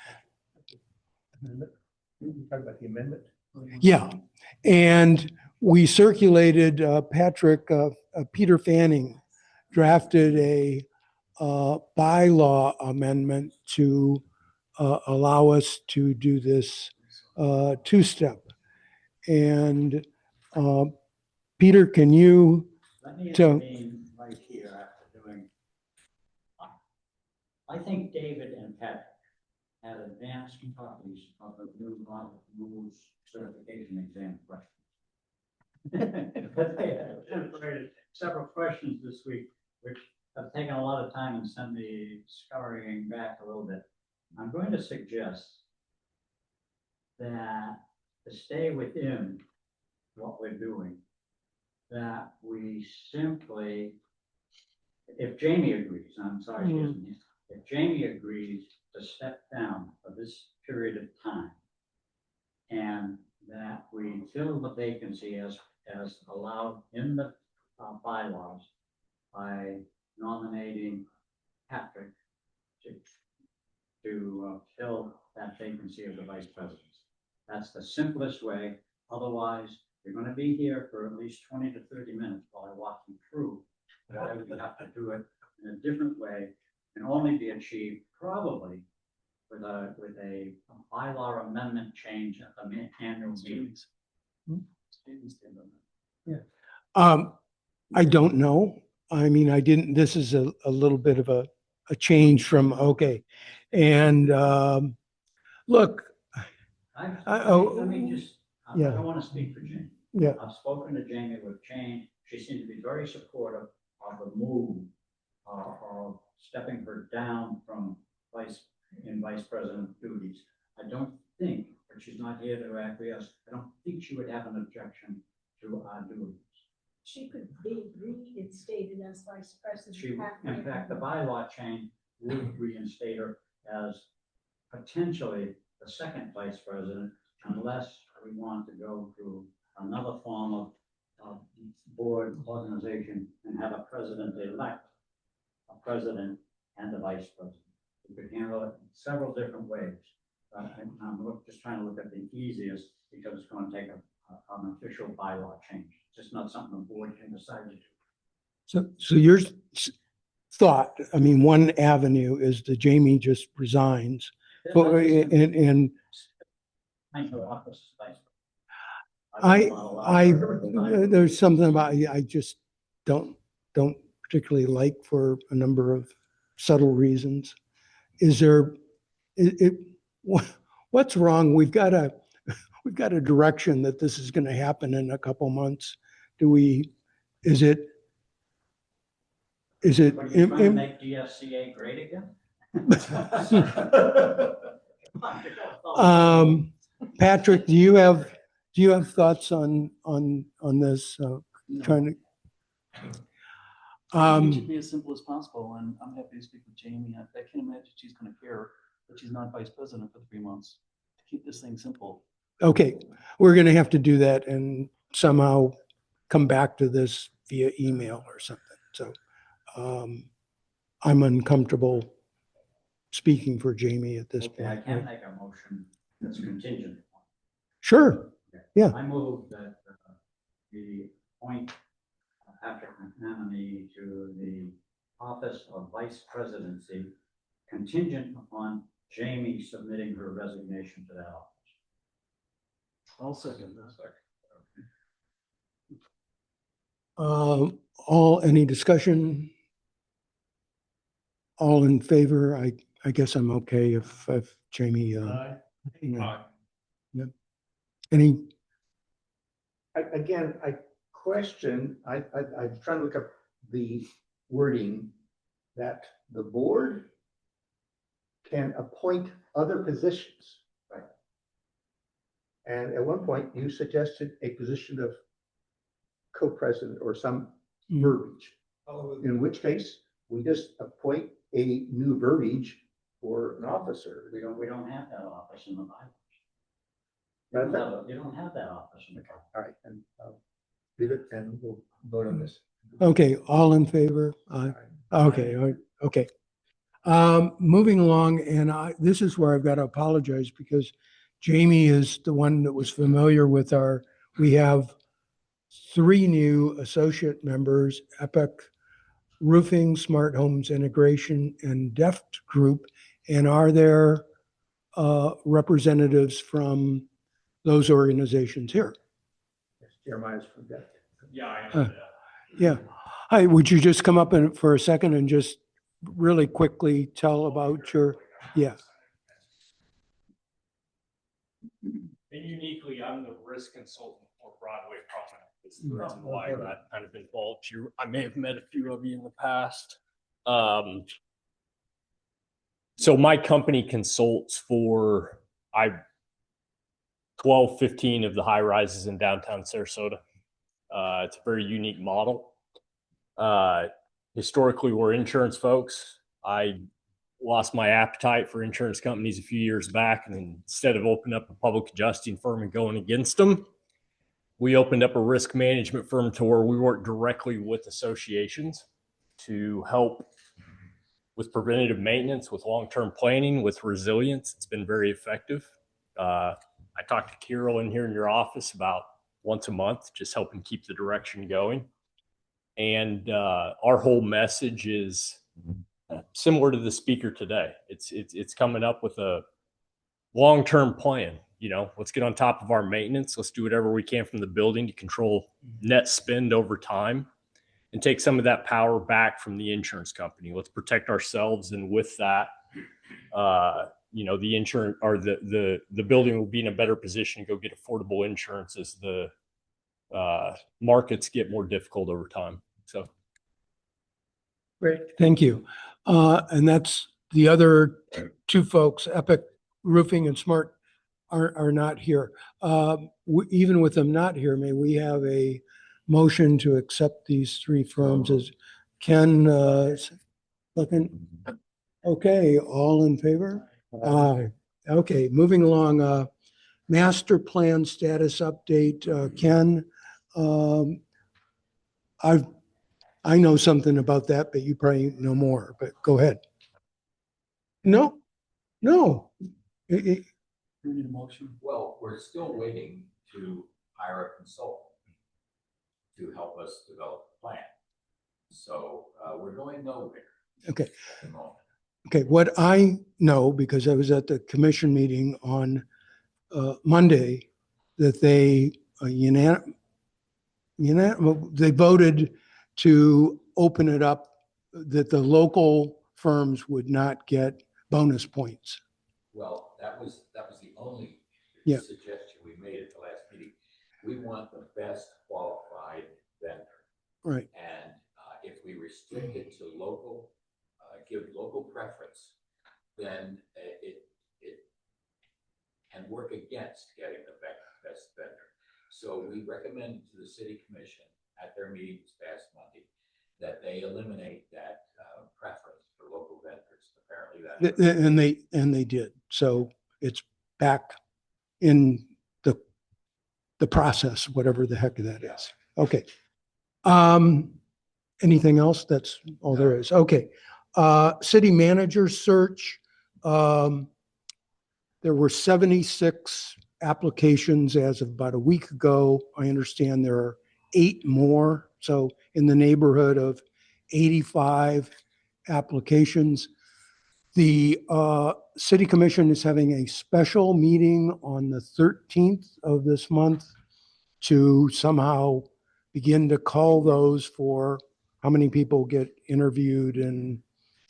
You talk about the amendment? yeah, and we circulated, Peter Fanning drafted a bylaw amendment to allow us to do this two-step. And Peter, can you? Let me So- intervene right here after doing. I think David and Patrick had advanced copies of the new rules certification exam questions. But they have generated several questions this week, which have taken a lot of time and sent me scurrying back a little bit. I'm going to suggest that to stay within what we're doing, that we simply, if Jamie agrees, I'm sorry, she isn't here. If Jamie agrees to step down for this period of time, and that we fill the vacancy as allowed in the bylaws by nominating Patrick to fill that vacancy of the vice president. That's the simplest way. Otherwise, you're going to be here for at least 20 to 30 minutes while I walk you through why we have to do it in a different way, and only be achieved probably with a bylaw amendment change at the annual meetings. I don't know. I mean, this is a little bit of a change from, okay. And look, Let me just, I yeah. don't want to speak for Jamie. Yeah. I've spoken to Jamie with Jane. She seemed to be very supportive of the move of stepping her down from vice president duties. I don't think, but she's not here to acquiesce, I don't think she would have an objection to our doing this. She could be reinstated as vice president. She, in fact, the bylaw change would reinstate her as potentially the second vice president, unless we want to go through another form of board organization and have a president-elect, a president and a vice president. We could handle it in several different ways. I'm just trying to look at the easiest, because it's going to take an official bylaw change. It's just not something the board can decide to do. So your thought, I mean, one avenue is that Jamie just resigns. But, and I know office is vice I, there's something about, I just don't particularly like, for a number of subtle reasons. Is there, what's wrong? We've got a direction that this is going to happen in a couple months. Is it? Are you trying to make DSCA great again? Patrick, do you have thoughts on this? Trying to. It should be as simple as possible, and I'm happy to speak with Jamie. I can't imagine she's going to care that she's not vice president for 3 months. To keep this thing simple. Okay, we're going to have to do that and somehow come back to this via email or something. So I'm uncomfortable speaking for Jamie at this Okay, I point. can't make a motion that's contingent. Sure. Yeah. I move that we appoint Tamiami to the office of Vice Presidency contingent upon Jamie submitting her resignation to that office. I'll second that. Any discussion? All in favor? I guess I'm okay if Jamie, yeah. Yep. Any, Again, I question, I'm trying to look up the wording that the board can appoint other positions. Right. And at one point you suggested a position of co-president or some verbiage, in which case we just appoint a new verbiage for an officer. We don't have that office in the bylaws. Right. You don't have that office in the bylaws. All right, and leave it and we'll vote on this. okay, all in favor? Okay, okay. Moving along, and this is where I've got to apologize because Jamie is the one that was familiar with we have 3 new associate members, Epic Roofing, Smart Homes Integration, and Deft Group. And are there representatives from those organizations here? Yes, Jeremiah's from that. Yeah, I know that. Yeah. Hi, would you just come up for a second and just really quickly tell about your, yeah. And uniquely, I'm the risk consultant for Broadway Promenade. It's the reason why I got kind of involved. I may have met a few of you in the past. So my company consults for 12, 15 of the high rises in downtown Sarasota. It's a very unique model. Historically, we're insurance folks. I lost my appetite for insurance companies a few years back, and instead of opening up a public adjusting firm and going against them, we opened up a risk management firm to where we work directly with associations to help with preventative maintenance, with long-term planning, with resilience. It's been very effective. I talk to Kirill in here in your office about once a month, just helping keep the direction going. And our whole message is similar to the speaker today. It's coming up with a long-term plan. You know, let's get on top of our maintenance. Let's do whatever we can from the building to control net spend over time and take some of that power back from the insurance company. Let's protect ourselves. And with that, you know, the insurance or the building will be in a better position to go get affordable insurance as the markets get more difficult over time. So. Great, thank you. And that's the other 2 folks, Epic Roofing and Smart, are not here. Even with them not here, may we have a motion to accept these 3 firms as Ken, second? Okay, all in favor? Okay, moving along, master plan status update. Ken, I know something about that, but you probably know more, but go ahead. No. You need a motion. Well, we're still waiting to hire a consultant to help us develop the plan. So we're going nowhere. Okay. At the moment. Okay, what I know, because I was at the commission meeting on Monday, that they they voted to open it up, that the local firms would not get bonus points. Well, that was the only Yeah. suggestion we made at the last meeting. We want the best qualified vendor. Right. And if we restrict it to local, give local preference, then it can work against getting the best vendor. So we recommended to the city commission at their meeting this past Monday that they eliminate that preference for local vendors. Apparently And they did. So it's back in the process, whatever the heck that is. Okay. Anything else? That's all there is. Okay. City manager search. There were 76 applications as of about a week ago. I understand there are 8 more So in the neighborhood of 85 applications. The city commission is having a special meeting on the 13th of this month to somehow begin to call those for how many people get interviewed and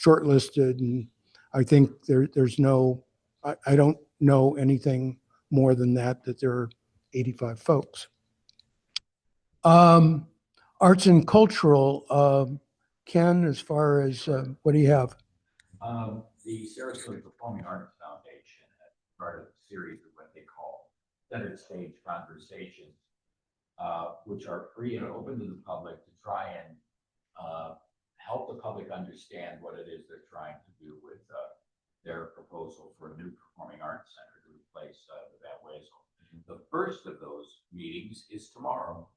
shortlisted. And I think there's no, I don't know anything more than that there are 85 folks. Arts and cultural, Ken, as far as, what do you have? The Sarasota Performing Arts Foundation, as part of a series of what they call center stage conversations, which are free and open to the public to try and help the public understand what it is they're trying to do with their proposal for a new performing arts center to replace that Wesel. The first of those meetings is tomorrow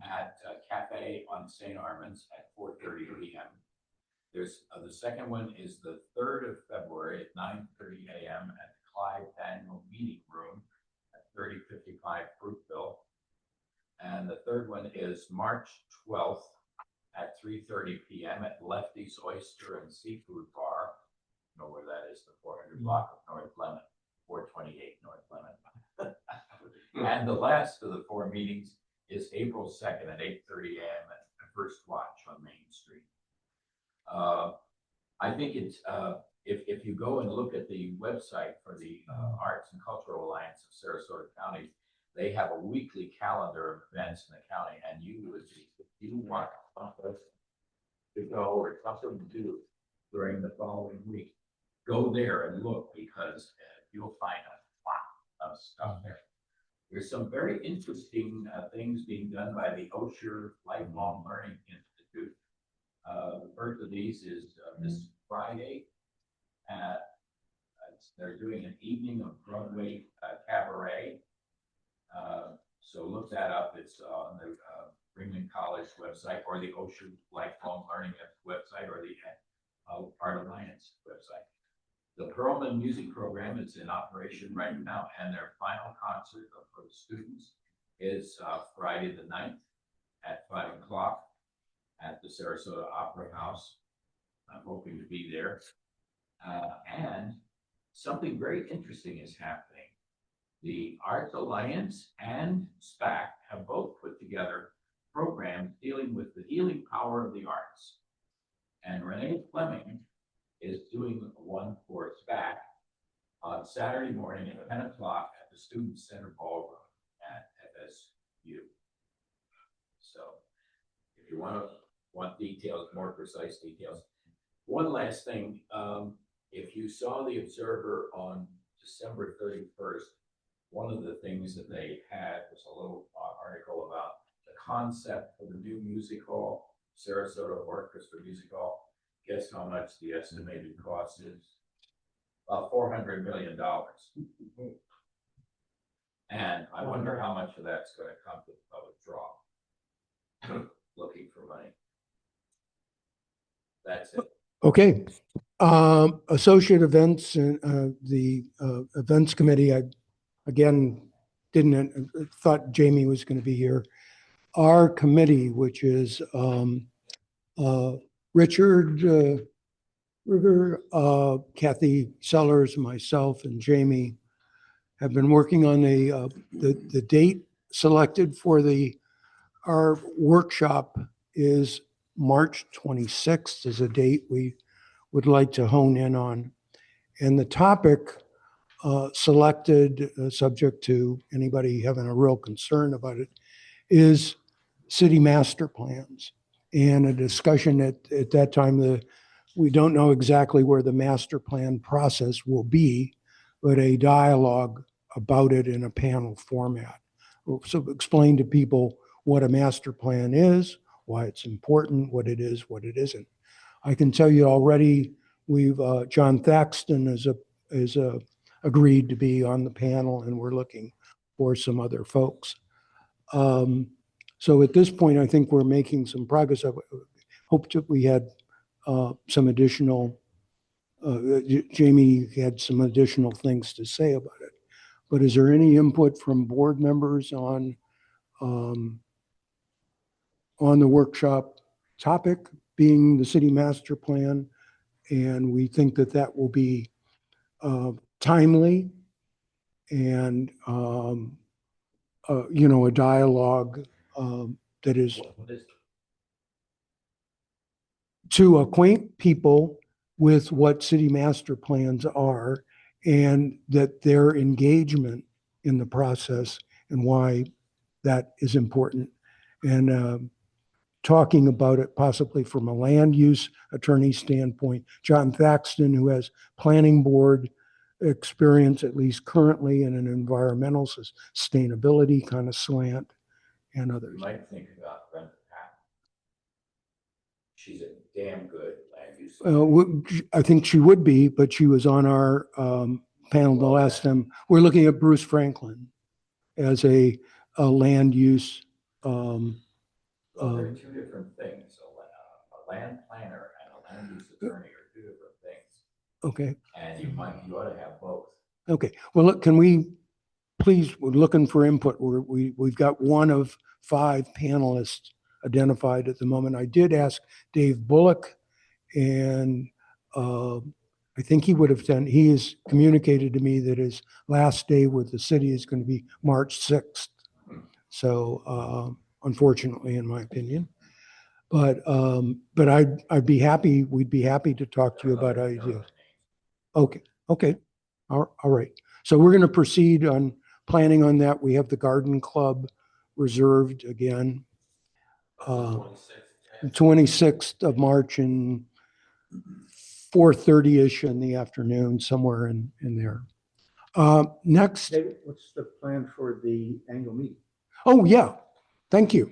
at Cafe on St. Armand's at 4:30 p.m. There's the second one is the 3rd of February at 9:30 a.m. at the Clyde Daniel Meeting Room at 3055 Fruitville. And the third one is March 12th at 3:30 p.m. at Lefty's Oyster and Seafood Bar. You know where that is, the 400 block of North Lemon, 428 North Lemon. And the last of the 4 meetings is April 2nd at 8:30 a.m. at the First Watch on Main Street. I think it's, if you go and look at the website for the Arts and Cultural Alliance of Sarasota County, they have a weekly calendar of events in the county, and you would, if you want to go or something to do during the following week, go there and look, because you'll find a lot of stuff there. There's some very interesting things being done by the Osher Lifelong Learning Institute. The first of these is this Friday. They're doing an evening of Broadway cabaret. So look that up. It's on the Freeman College website, or the Osher Lifelong Learning website, or the Art Alliance website. The Perlman Music Program is in operation right now, and their final concert for the students is Friday the 9th at 5 o'clock at the Sarasota Opera House. I'm hoping to be there. And something very interesting is happening. The Arts Alliance and SPAC have both put together programs dealing with the healing power of the arts. And Renee Fleming is doing one for SPAC on Saturday morning at 10 o'clock at the Student Center Ballroom at FSU. So if you want details, more precise details. One last thing, if you saw the Observer on December 31st, one of the things that they had was a little article about the concept for the new music hall, Sarasota Orchestra Music Hall. Guess how much the estimated cost is? About $400 million. And I wonder how much of that's going to come to the public draw. Looking for money. That's it. Okay. Associate events and the events committee, I again thought Jamie was going to be here. Our committee, which is Richard River, Kathy Sellers, myself, and Jamie have been working on the date selected for our workshop is March 26th is a date we would like to hone in on. And the topic selected, subject to anybody having a real concern about it, is city master plans. And a discussion at that time, we don't know exactly where the master plan process will be, but a dialogue about it in a panel format. So explain to people what a master plan is, why it's important, what it is, what it isn't. I can tell you already, John Thaxton is agreed to be on the panel, and we're looking for some other folks. So at this point, I think we're making some progress. I hoped that we had some additional, Jamie had some additional things to say about it. But is there any input from board members on on the workshop topic being the city master plan. And we think that that will be timely and, a dialogue that is What is to acquaint people with what city master plans are and that their engagement in the process and why that is important. And talking about it possibly from a land use attorney standpoint. John Thaxton, who has planning board experience, at least currently, in an environmental sustainability kind of slant, and You others. might think about Brenda Patton. She's a damn good land use. I think she would be, but she was on our panel the last time. We're looking at Bruce Franklin as a land use. Well, they're two different things. A land planner and a land use attorney are two different things. Okay. And you ought to have both. Okay. Well, look, can we please, we're looking for input. We've got one of 5 panelists identified at the moment. I did ask Dave Bullock, and I think he would have he has communicated to me that his last day with the city is going to be March 6th. So unfortunately, in my opinion, but I'd be happy, we'd be happy to talk to you about ideas. Okay. All right. So we're going to proceed on planning on that. We have the garden club reserved again. 26th of March and 4:30-ish in the afternoon, somewhere in there. Next. David, what's the plan for the annual meeting? Oh, yeah. Thank you.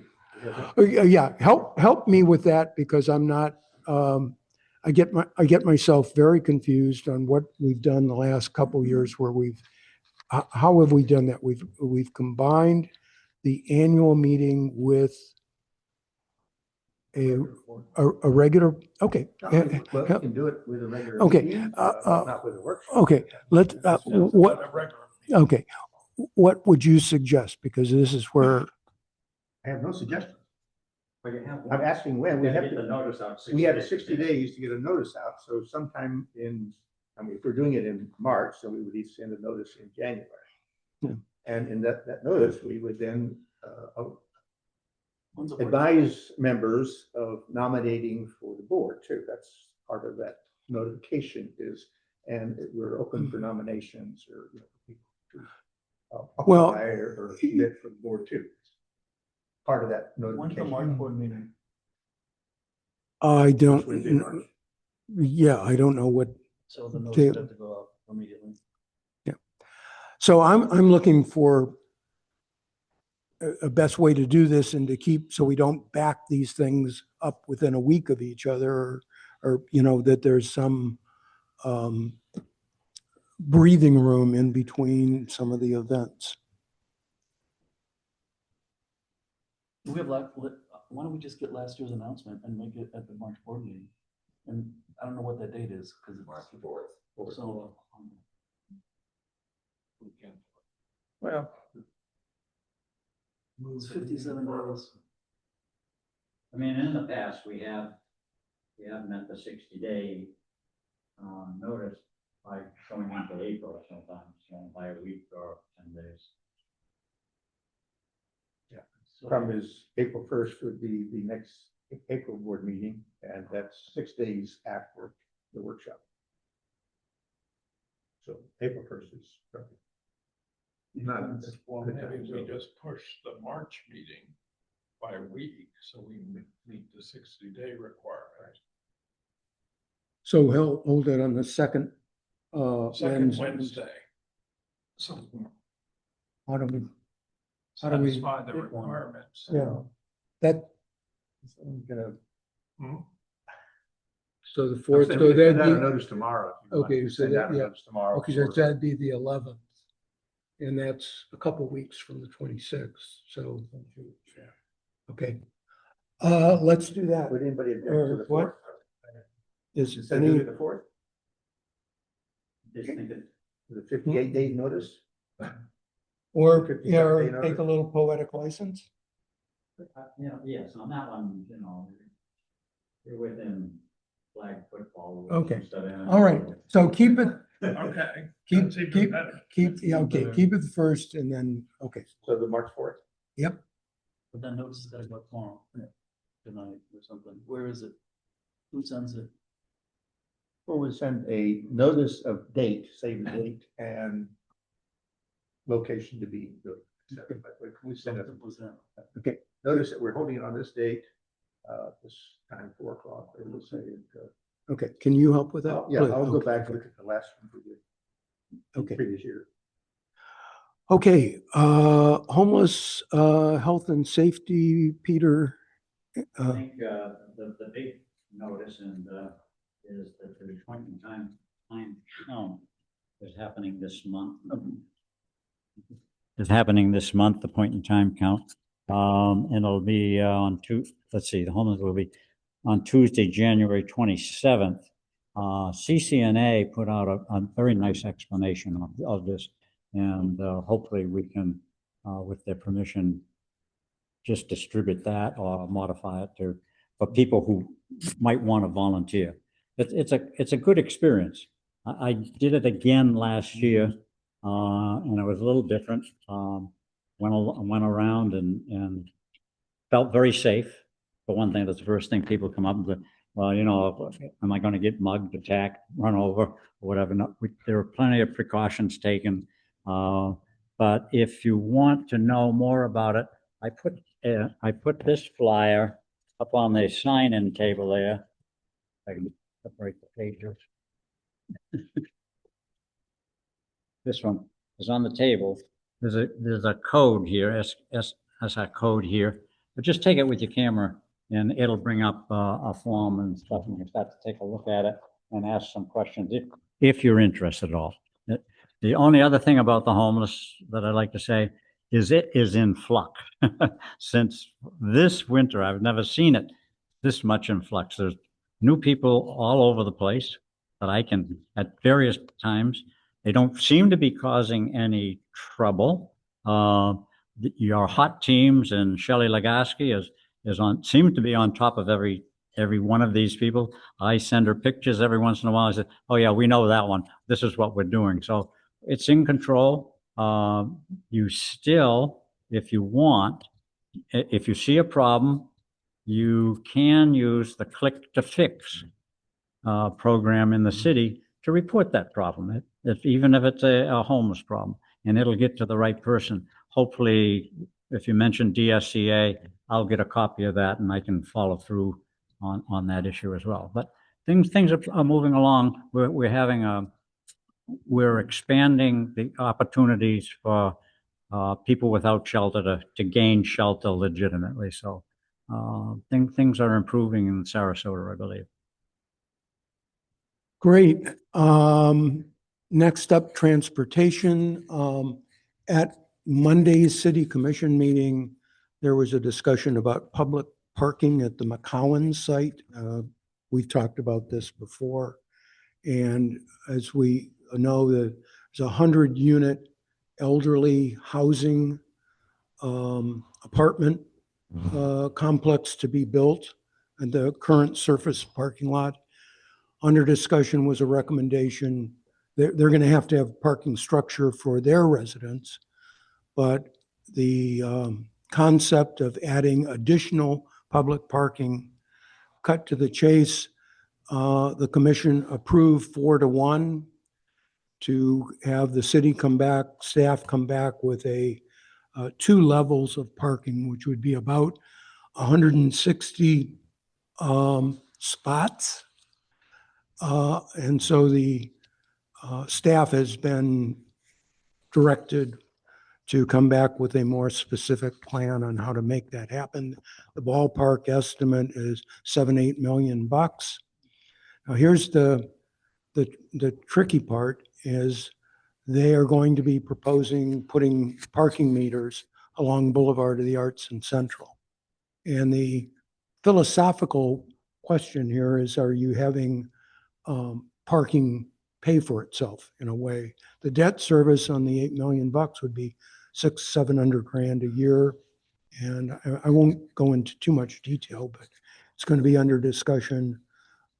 Yeah. Help me with that, because I'm not, I get myself very confused on what we've done the last couple of years where how have we done that? We've combined the annual meeting with a regular, okay. Well, we can do it with a regular Okay, meeting, not with a workshop. Okay, okay, what would you suggest? Because this is where, I have no suggestions. But you have. I'm asking when. We You gotta have get the to, notice out. we have 60 days to get a notice out. So sometime if we're doing it in March, so we would need to send a notice in January. Yeah. And in that notice, we would then When's the work- advise members of nominating for the board too. That's part of that notification and we're open for nominations or people to Well, apply or submit for the board too. Part of that When's the notification. March board meeting? I First Wednesday in March. I don't know what. So the notice would have to go out immediately. So I'm looking for a best way to do this and to keep, so we don't back these things up within a week of each other, or that there's some breathing room in between some of the events. We have why don't we just get last year's announcement and make it at the March board meeting? And I don't know what that date is, because it's March 4th. so. Well, It's 57 days. I mean, in the past, we have met the 60-day notice by going into April sometimes, by a week or 10 days. problem is April 1st would be the next April board meeting, and that's 6 days after the workshop. So April 1st is perfect. Well, maybe we just push the March meeting by a week, so we meet the 60-day requirement. So he'll hold it on the second. Second Wednesday. So How do we? satisfy the requirements. Yeah, that. I'm gonna. Hmm? So the I'm 4th, saying so we send out a that'd notice tomorrow. if you want Okay, to so send that- out a yeah. notice tomorrow. okay, so for- that'd be the 11th. And that's a couple weeks from the 26th, so. Okay. Let's do that. Would anybody object to the What? 4th? Is Instead of doing any, it the 4th, Just think that with a 58-day notice? or, 57 yeah, or day take notice. a little poetic license? You know, yes, on that one, you know, you're within flag football. rules Okay. instead of- All right, so keep it, Okay. keep, That's even keep, better. yeah, okay, keep it first and then, okay, So the March 4th. yep. But that notice has gotta go out tomorrow, tonight or something. Where is it? Who sends it? Well, we send a notice of date, save the date and location to be. We send a Was that? notice that we're holding it on this date, this time, 4 o'clock, or we'll say it. Okay, can you help with that? Yeah, Please. I'll go Okay. back and look at the last one for you. Okay. Previous year. Okay, homeless, health and safety, Peter. I think, the big notice and, is that the point in time count is happening this month. Is happening this month, the point in time count. And it'll be, let's see, the homeless will be on Tuesday, January 27th. CCNA put out a very nice explanation of this. And, hopefully we can, with their permission, just distribute that or modify it for people who might want to volunteer. It's a good experience. I did it again last year, and it was a little different. Went around and felt very safe. For one thing, that's the first thing people come up and say, well, you know, am I going to get mugged, attacked, run over, or whatever? No, there are plenty of precautions taken. But if you want to know more about it, I put this flyer up on the sign-in table there. I can separate the pages. This one is on the table. There's a code here, SR code here. But just take it with your camera and it'll bring up a form and stuff, and you start to take a look at it and ask some questions if you're interested at all. The only other thing about the homeless that I'd like to say is it is in flux. Since this winter, I've never seen it this much in flux. There's new people all over the place that I can, at various times. They don't seem to be causing any trouble. Your hot teams and Shelley Legasky seems to be on top of every one of these people. I send her pictures every once in a while. I say, oh yeah, we know that one. This is what we're doing. So it's in control. You still, if you want, if you see a problem, you can use the Click to Fix program in the city to report that problem, even if it's a homeless problem, and it'll get to the right person. Hopefully, if you mention DSCA, I'll get a copy of that and I can follow through on that issue as well. But things are moving along. We're expanding the opportunities for people without shelter to gain shelter legitimately. So things are improving in Sarasota, I believe. Great. Next up, transportation. At Monday's city commission meeting, there was a discussion about public parking at the McCowan site. We've talked about this before. And as we know, there's a 100-unit elderly housing apartment complex to be built in the current surface parking lot. Under discussion was a recommendation. They're going to have parking structure for their residents, but the concept of adding additional public parking, cut to the chase, the commission approved 4-1 to have the city come back, staff come back with 2 levels of parking, which would be about 160 spots. And so the staff has been directed to come back with a more specific plan on how to make that happen. The ballpark estimate is $7-8 million. Now here's the tricky part is they are going to be proposing putting parking meters along Boulevard of the Arts and Central. And the philosophical question here is, are you having parking pay for itself in a way? The debt service on the $8 million would be $600-700 grand a year. And I won't go into too much detail, but it's going to be under discussion.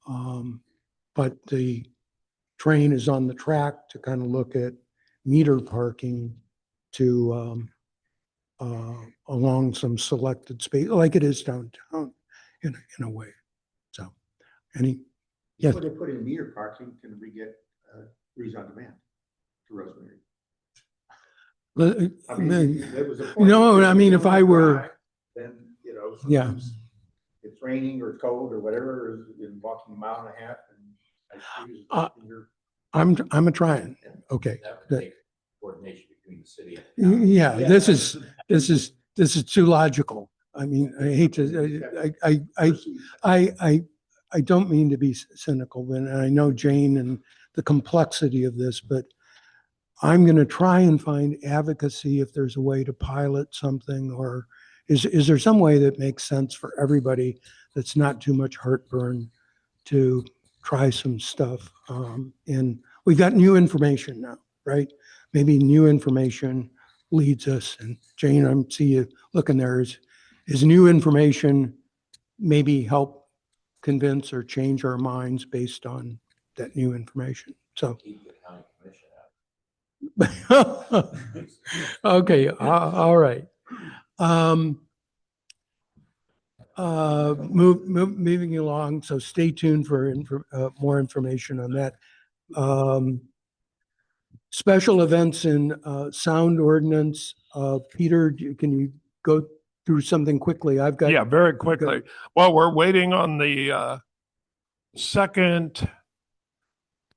But the train is on the track to kind of look at meter parking to along some selected space, like it is downtown in a way. So, yes. When they put in meter parking, can we get Breeze on Demand to Rosemary? I mean, there was a point. No, I mean, if I were, Drive, then, you know, yeah, sometimes it's raining or cold or whatever, and walking a mile and a half and I choose your. I'm a trying. Okay. That would Good. take coordination between the city and. the town. Yeah, this is too logical. I mean, I hate to, I don't mean to be cynical, and I know Jane and the complexity of this, but I'm going to try and find advocacy if there's a way to pilot something, or is there some way that makes sense for everybody that's not too much heartburn to try some stuff. And we've got new information now, right? Maybe new information leads us. And Jane, I see you looking there. Is new information maybe help convince or change our minds based on that new information? So. Keep the county commission out. Okay, all right. Moving along, so stay tuned for more information on that. Special events in sound ordinance. Peter, can you go through something quickly? I've got. Yeah, very quickly. Well, we're waiting on the second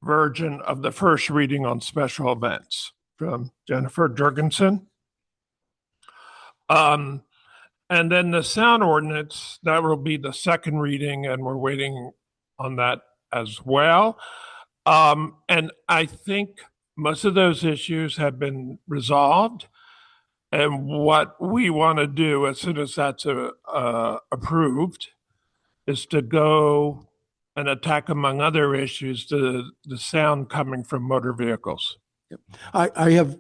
version of the first reading on special events from Jennifer Jurgensen. And then the sound ordinance, that will be the second reading, and we're waiting on that as well. And I think most of those issues have been resolved. And what we want to do as soon as that's approved is to go and attack, among other issues, the sound coming from motor vehicles. I have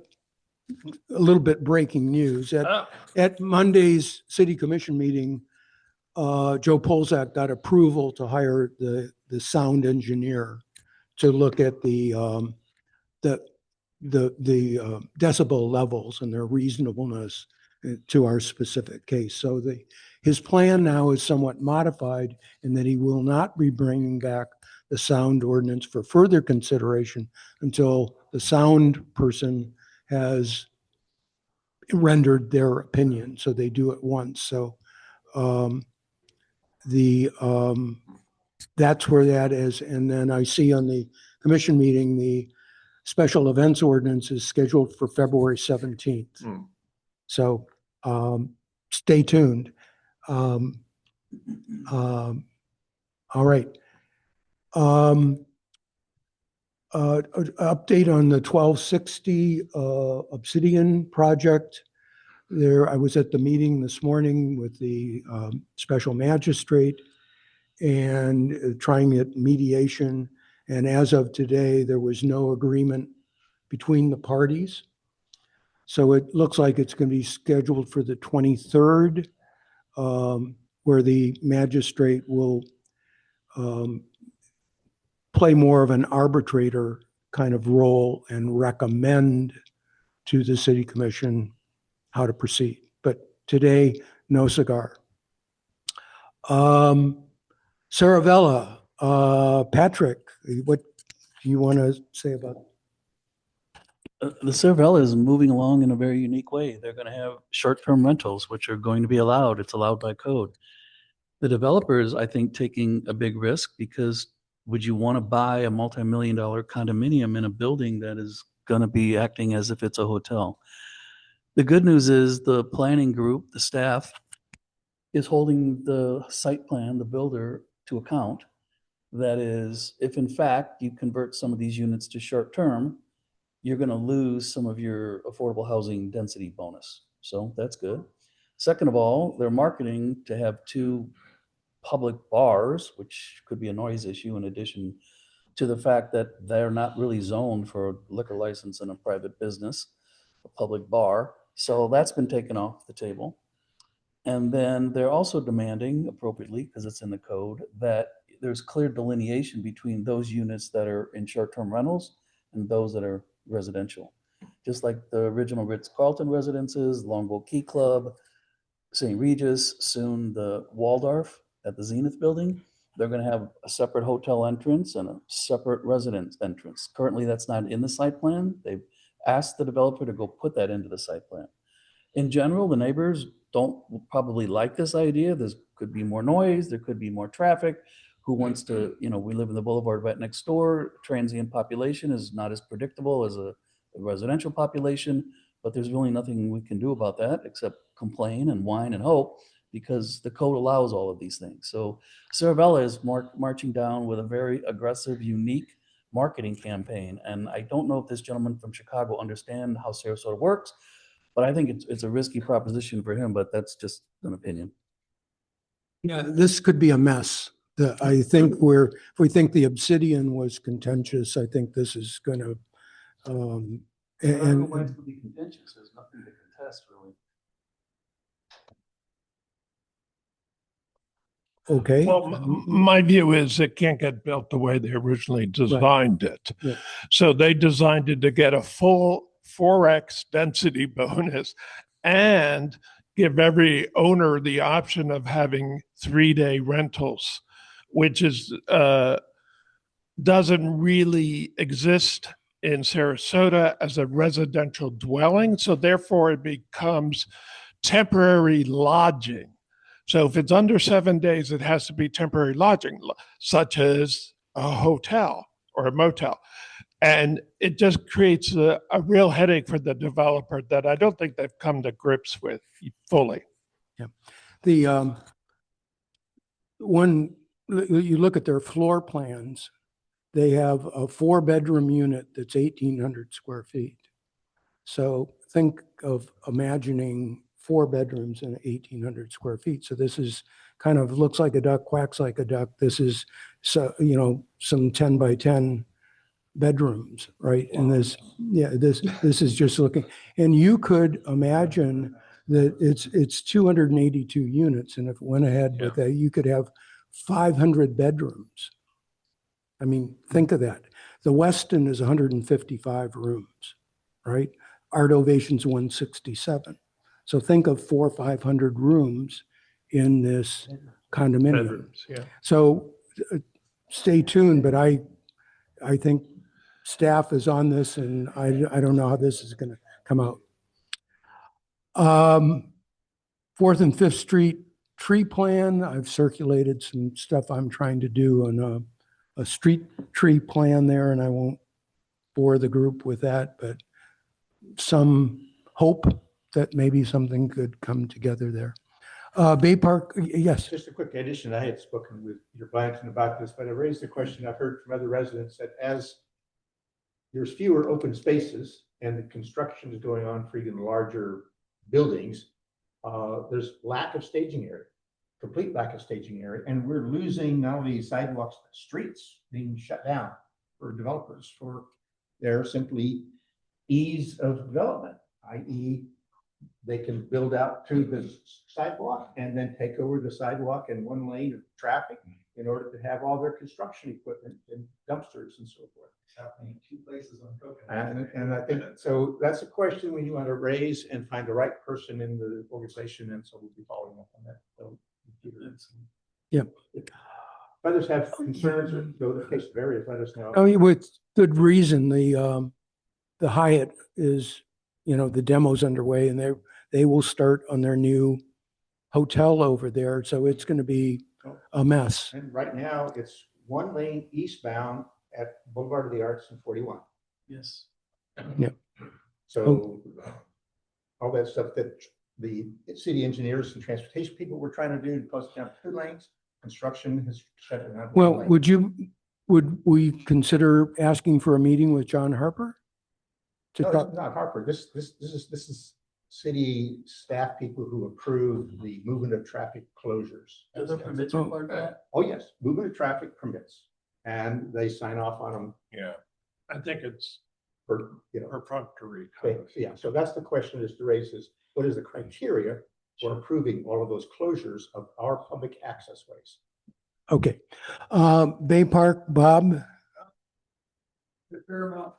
a little bit breaking news. At Monday's city commission meeting, Joe Polzak got approval to hire the sound engineer to look at the decibel levels and their reasonableness to our specific case. So his plan now is somewhat modified in that he will not be bringing back the sound ordinance for further consideration until the sound person has rendered their opinion. So they do it once. So that's where that is. And then I see on the commission meeting, the special events ordinance is scheduled for February 17th. So stay tuned. All right. Update on the 1260 Obsidian project. I was at the meeting this morning with the special magistrate and trying to get mediation. And as of today, there was no agreement between the parties. So it looks like it's going to be scheduled for the 23rd, where the magistrate will play more of an arbitrator kind of role and recommend to the city commission how to proceed. But today, no cigar. Saravella, Patrick, what do you want to say about it? The Saravella is moving along in a very unique way. They're going to have short-term rentals, which are going to be allowed. It's allowed by code. The developers, I think, taking a big risk, because would you want to buy a multi-million-dollar condominium in a building that is going to be acting as if it's a hotel? The good news is the planning group, the staff, is holding the site plan, the builder, to account. That is, if in fact you convert some of these units to short-term, you're going to lose some of your affordable housing density bonus. So that's good. Second of all, they're marketing to have 2 public bars, which could be a noise issue, in addition to the fact that they're not really zoned for a liquor license in a private business, a public bar. So that's been taken off the table. And then they're also demanding appropriately, because it's in the code, that there's clear delineation between those units that are in short-term rentals and those that are residential. Just like the original Ritz-Carlton residences, Longboat Key Club, St. Regis, soon the Waldorf at the Zenith Building, they're gonna have a separate hotel entrance and a separate residence entrance. Currently, that's not in the site plan. They've asked the developer to go put that into the site plan. In general, the neighbors don't probably like this idea. There could be more noise, there could be more traffic. Who wants to, we live in the boulevard right next door. Transient population is not as predictable as a residential population, but there's really nothing we can do about that except complain and whine and hope, because the code allows all of these things. So Saravella is marching down with a very aggressive, unique marketing campaign. And I don't know if this gentleman from Chicago understands how Sarasota works, but I think it's a risky proposition for him, but that's just an opinion. Yeah, this could be a mess. I think if we think the Obsidian was contentious, I think this is going to, And it would be contentious. There's nothing to contest, really. okay. Well, my view is it can't get built the way they originally designed it. Yeah. So they designed it to get a full 4x density bonus and give every owner the option of having 3-day rentals, which is doesn't really exist in Sarasota as a residential dwelling. So therefore it becomes temporary lodging. So if it's under 7 days, it has to be temporary lodging, such as a hotel or a motel. And it just creates a real headache for the developer that I don't think they've come to grips with fully. Yeah. The when you look at their floor plans, they have a 4-bedroom unit that's 1,800 square feet. So think of imagining 4 bedrooms and 1,800 square feet. So this is kind of looks like a duck, quacks like a duck. This is some 10 by 10 bedrooms, right? And this is just looking, and you could imagine that it's 282 units, and if it went ahead with that, you could have 500 bedrooms. I mean, think of that. The Westin is 155 rooms, right? Art Ovation's 167. So think of 400 or 500 rooms in this condominium. Bedrooms, yeah. So stay tuned, but I think staff is on this, and I don't know how this is going to come out. 4th and 5th Street tree plan. I've circulated some stuff I'm trying to do on a street tree plan there, and I won't bore the group with that, but some hope that maybe something could come together there. Bay Park, yes. Just a quick addition. I had spoken with Peter Blanton about this, but I raised the question I've heard from other residents that as there's fewer open spaces and the construction is going on for even larger buildings, there's lack of staging area, complete lack of staging area. And we're losing not only sidewalks, but streets being shut down for developers for their simply ease of development, i.e. they can build out to the sidewalk and then take over the sidewalk in one lane of traffic in order to have all their construction equipment and dumpsters and so forth. It's happening in 2 places on Coconut. And I think, so that's a question we want to raise and find the right person in the organization. And so we'll be following up on that. So, Yeah. If others have concerns or the case varies, let us know. I mean, with good reason. The Hyatt is, the demo's underway, and they will start on their new hotel over there. So it's going to be a mess. And right now it's 1 lane eastbound at Boulevard of the Arts and 41. Yes. Yeah. So all that stuff that the city engineers and transportation people were trying to do to close it down 2 lanes, construction has shut it down. Well, would we consider asking for a meeting with John Harper? No, it's not Harper. This is city staff people who approve the movement of traffic closures. Are there permits required for that? Oh, yes, movement of traffic permits, and they sign off on them Yeah. I think it's for, perfunctory. yeah. So that's the question is to raise is, what is the criteria for approving all of those closures of our public access ways. Okay. Bay Park, Bob, The Paramount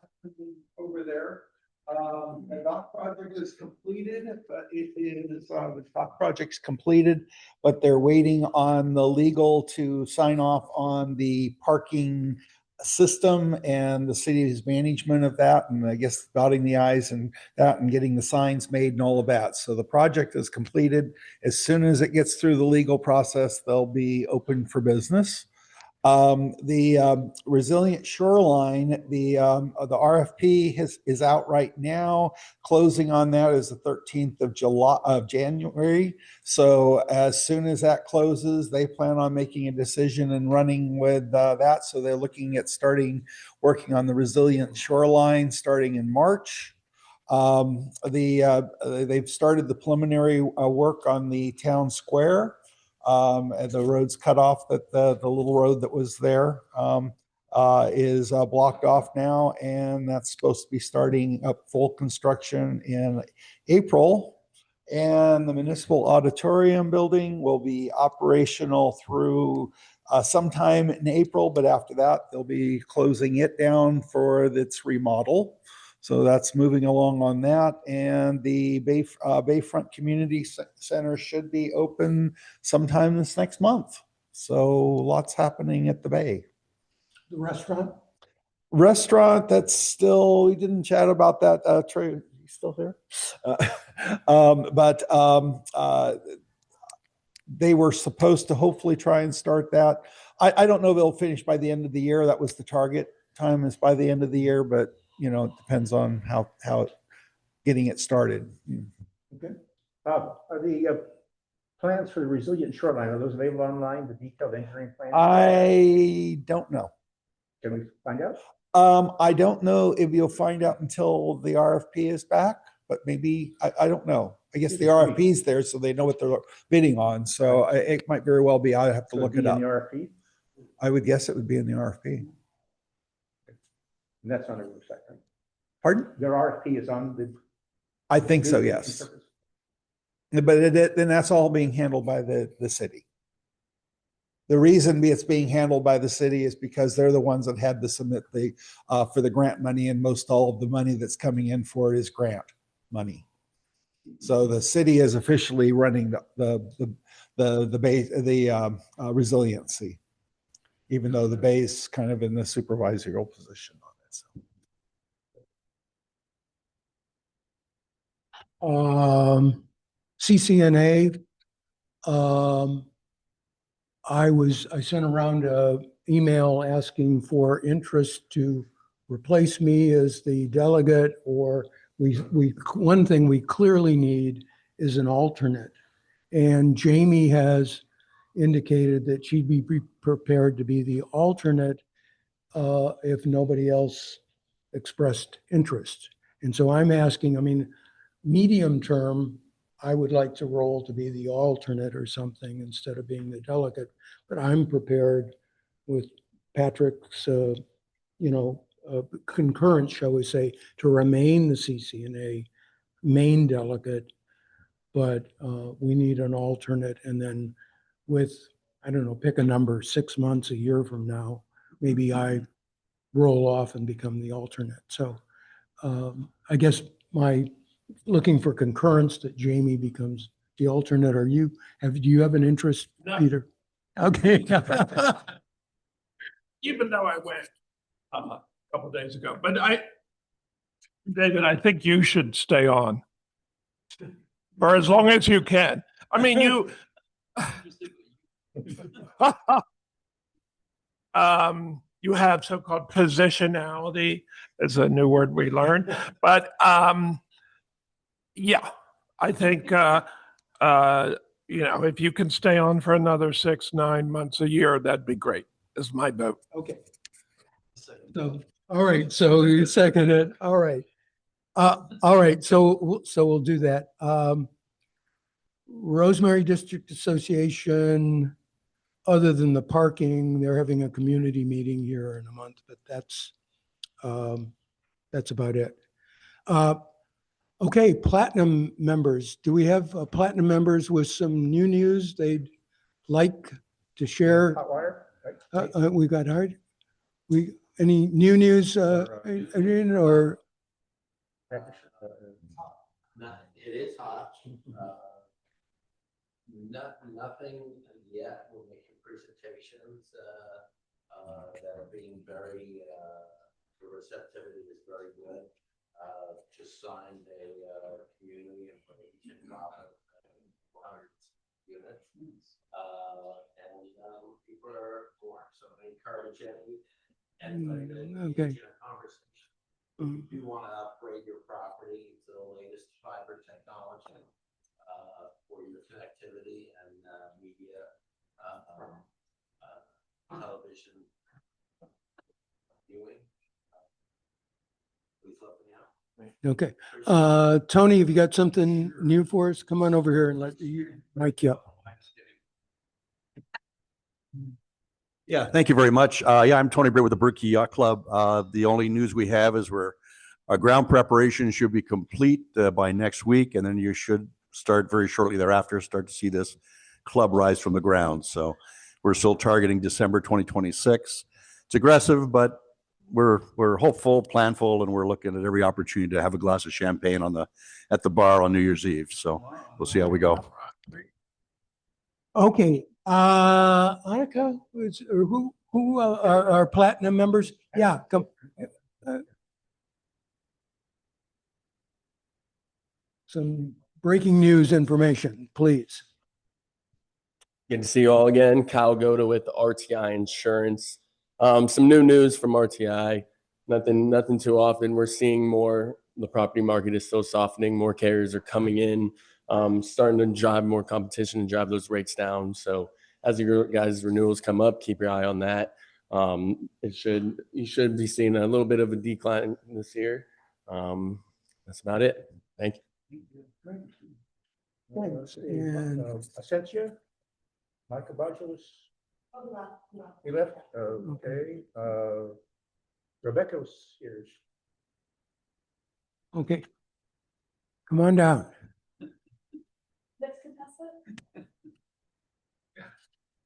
over there. The dock project is completed, but it is, the dock project's completed, but they're waiting on the legal to sign off on the parking system and the city's management of that. And I guess dotting the i's and that and getting the signs made and all of that. So the project is completed. As soon as it gets through the legal process, they'll be open for business. The resilient shoreline, the RFP is out right now. Closing on that is the 13th of January. So as soon as that closes, they plan on making a decision and running with that. So they're looking at working on the resilient shoreline starting in March. They've started the preliminary work on the town square. And the road's cut off, that the little road that was there is blocked off now, and that's supposed to be starting up full construction in April. And the municipal auditorium building will be operational through sometime in April, but after that, they'll be closing it down for its remodel. So that's moving along on that. And the Bayfront Community Center should be open sometime this next month. So lots happening at the Bay. the restaurant. Restaurant, that's still, we didn't chat about that. Trey, you still here? They were supposed to hopefully try and start that. I don't know if they'll finish by the end of the year. That was the target time, is by the end of the year, but it depends on how getting it started. Okay. Are the plans for the resilient shoreline, are those available online, the detailed engineering plans? I don't know. Can we find out? I don't know if you'll find out until the RFP is back, but maybe, I don't know. I guess the RFP is there, so they know what they're bidding on. So it might very well be. I have to look it up. In the RFP? I would guess it would be in the RFP. And that's on the website, right? Pardon? Their RFP is on the. I think so, yes. But then that's all being handled by the city. The reason it's being handled by the city is because they're the ones that had to submit for the grant money, and most all of the money that's coming in for it is grant money. So the city is officially running the resiliency, even though the Bay is kind of in the supervisory position on it. So. CCNA, I sent around an email asking for interest to replace me as the delegate, or one thing we clearly need is an alternate. And Jamie has indicated that she'd be prepared to be the alternate if nobody else expressed interest. And so I'm asking, medium term, I would like to roll to be the alternate or something instead of being the delegate, but I'm prepared with Patrick's, concurrence, shall we say, to remain the CCNA main delegate, but we need an alternate. And then with, I don't know, pick a number, 6 months, a year from now, maybe I roll off and become the alternate. So I guess looking for concurrence that Jamie becomes the alternate. Do you have an interest, No. Peter? Okay. Even though I went a couple days ago, but David, I think you should stay on for as long as you can. You have so-called positionality, is a new word we learned, but yeah, I think, if you can stay on for another 6-9 months, a year, that'd be great, is my vote. Okay. So, all right. So you second it. All right. All right. So we'll do that. Rosemary District Association, other than the parking, they're having a community meeting here in a month, but that's about it. Okay, platinum members. Do we have platinum members with some new news they'd like to share? Hot wire, right? We got hard. Any new news, Adrian, or? It is hot. Nothing yet. We're making presentations that are being very, the receptivity is very good. Just signed a community information product, 100 units. And people are warm, so I encourage anybody to engage in a conversation. If you want to upgrade your property to the latest fiber technology for your connectivity and media, television viewing, please let me know. Okay. Tony, have you got something new for us? Come on over here and let you mic you up. Yeah, thank you very much. Yeah, I'm Tony Britt with the Berkey Yacht Club. The only news we have is our ground preparation should be complete by next week, and then you should start very shortly thereafter, start to see this club rise from the ground. So we're still targeting December 2026. It's aggressive, but we're hopeful, planful, and we're looking at every opportunity to have a glass of champagne at the bar on New Year's Eve. So we'll see how we go. Okay, Annika, who are our platinum members? Yeah, come. Some breaking news information, please. Good to see you all again. Kyle Goda with RTI Insurance. Some new news from RTI. Nothing too often. We're seeing more. The property market is still softening. More carriers are coming in, starting to drive more competition and drive those rates down. So as your guys' renewals come up, keep your eye on that. You should be seeing a little bit of a decline this year. That's about it. Thank you. Thanks. And Ascensia, Michael Bajo's. He left. Okay. Rebecca was here. okay, come on down.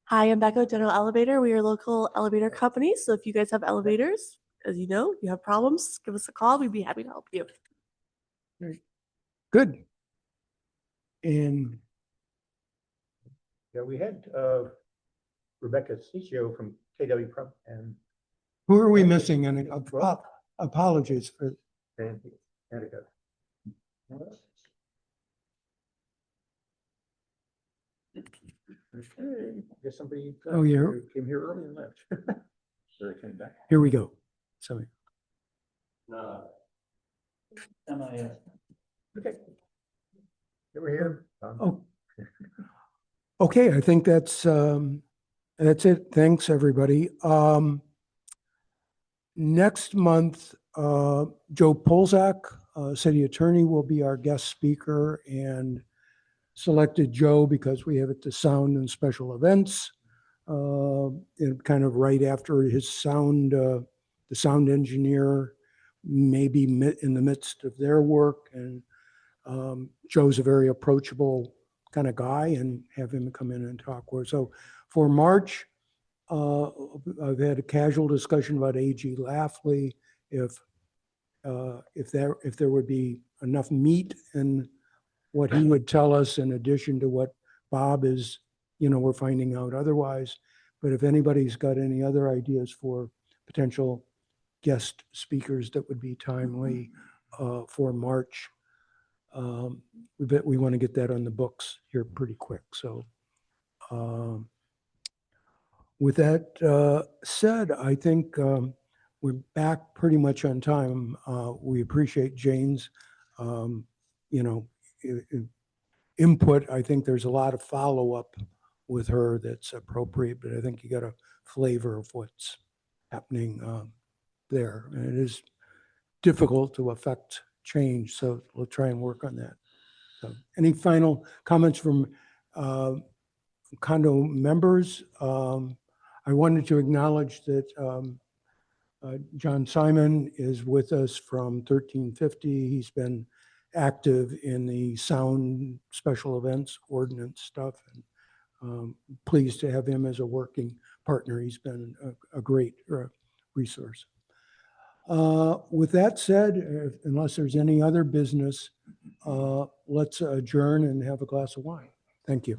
Hi, I'm Becca, General Elevator. We are a local elevator company. So if you guys have elevators, as you know, you have problems, give us a call. We'd be happy to help you. Good. And Yeah, we had Rebecca Cicio from KW Pro and who are we missing? And apologies for. Annika. Okay, guess somebody. Oh, yeah. Came here early and left. So they came back. Here we go. Sorry. No. Okay. They were here. Oh. Okay, I think that's it. Thanks, everybody. Next month, Joe Polzak, city attorney, will be our guest speaker, and selected Joe because we have it to sound and special events. And kind of right after his sound, the sound engineer may be in the midst of their work, and Joe's a very approachable kind of guy, and have him come in and talk. So for March, I've had a casual discussion about A.G. Lafley, if there would be enough meat in what he would tell us in addition to what Bob is, we're finding out otherwise. But if anybody's got any other ideas for potential guest speakers that would be timely for March, we want to get that on the books here pretty quick. So with that said, I think we're back pretty much on time. We appreciate Jane's, input. I think there's a lot of follow-up with her that's appropriate, but I think you got a flavor of what's happening there. And it is difficult to affect change, so we'll try and work on that. So, any final comments from condo members? I wanted to acknowledge that John Simon is with us from 1350. He's been active in the sound special events ordinance stuff. And pleased to have him as a working partner. He's been a great resource. With that said, unless there's any other business, let's adjourn and have a glass of wine. Thank you.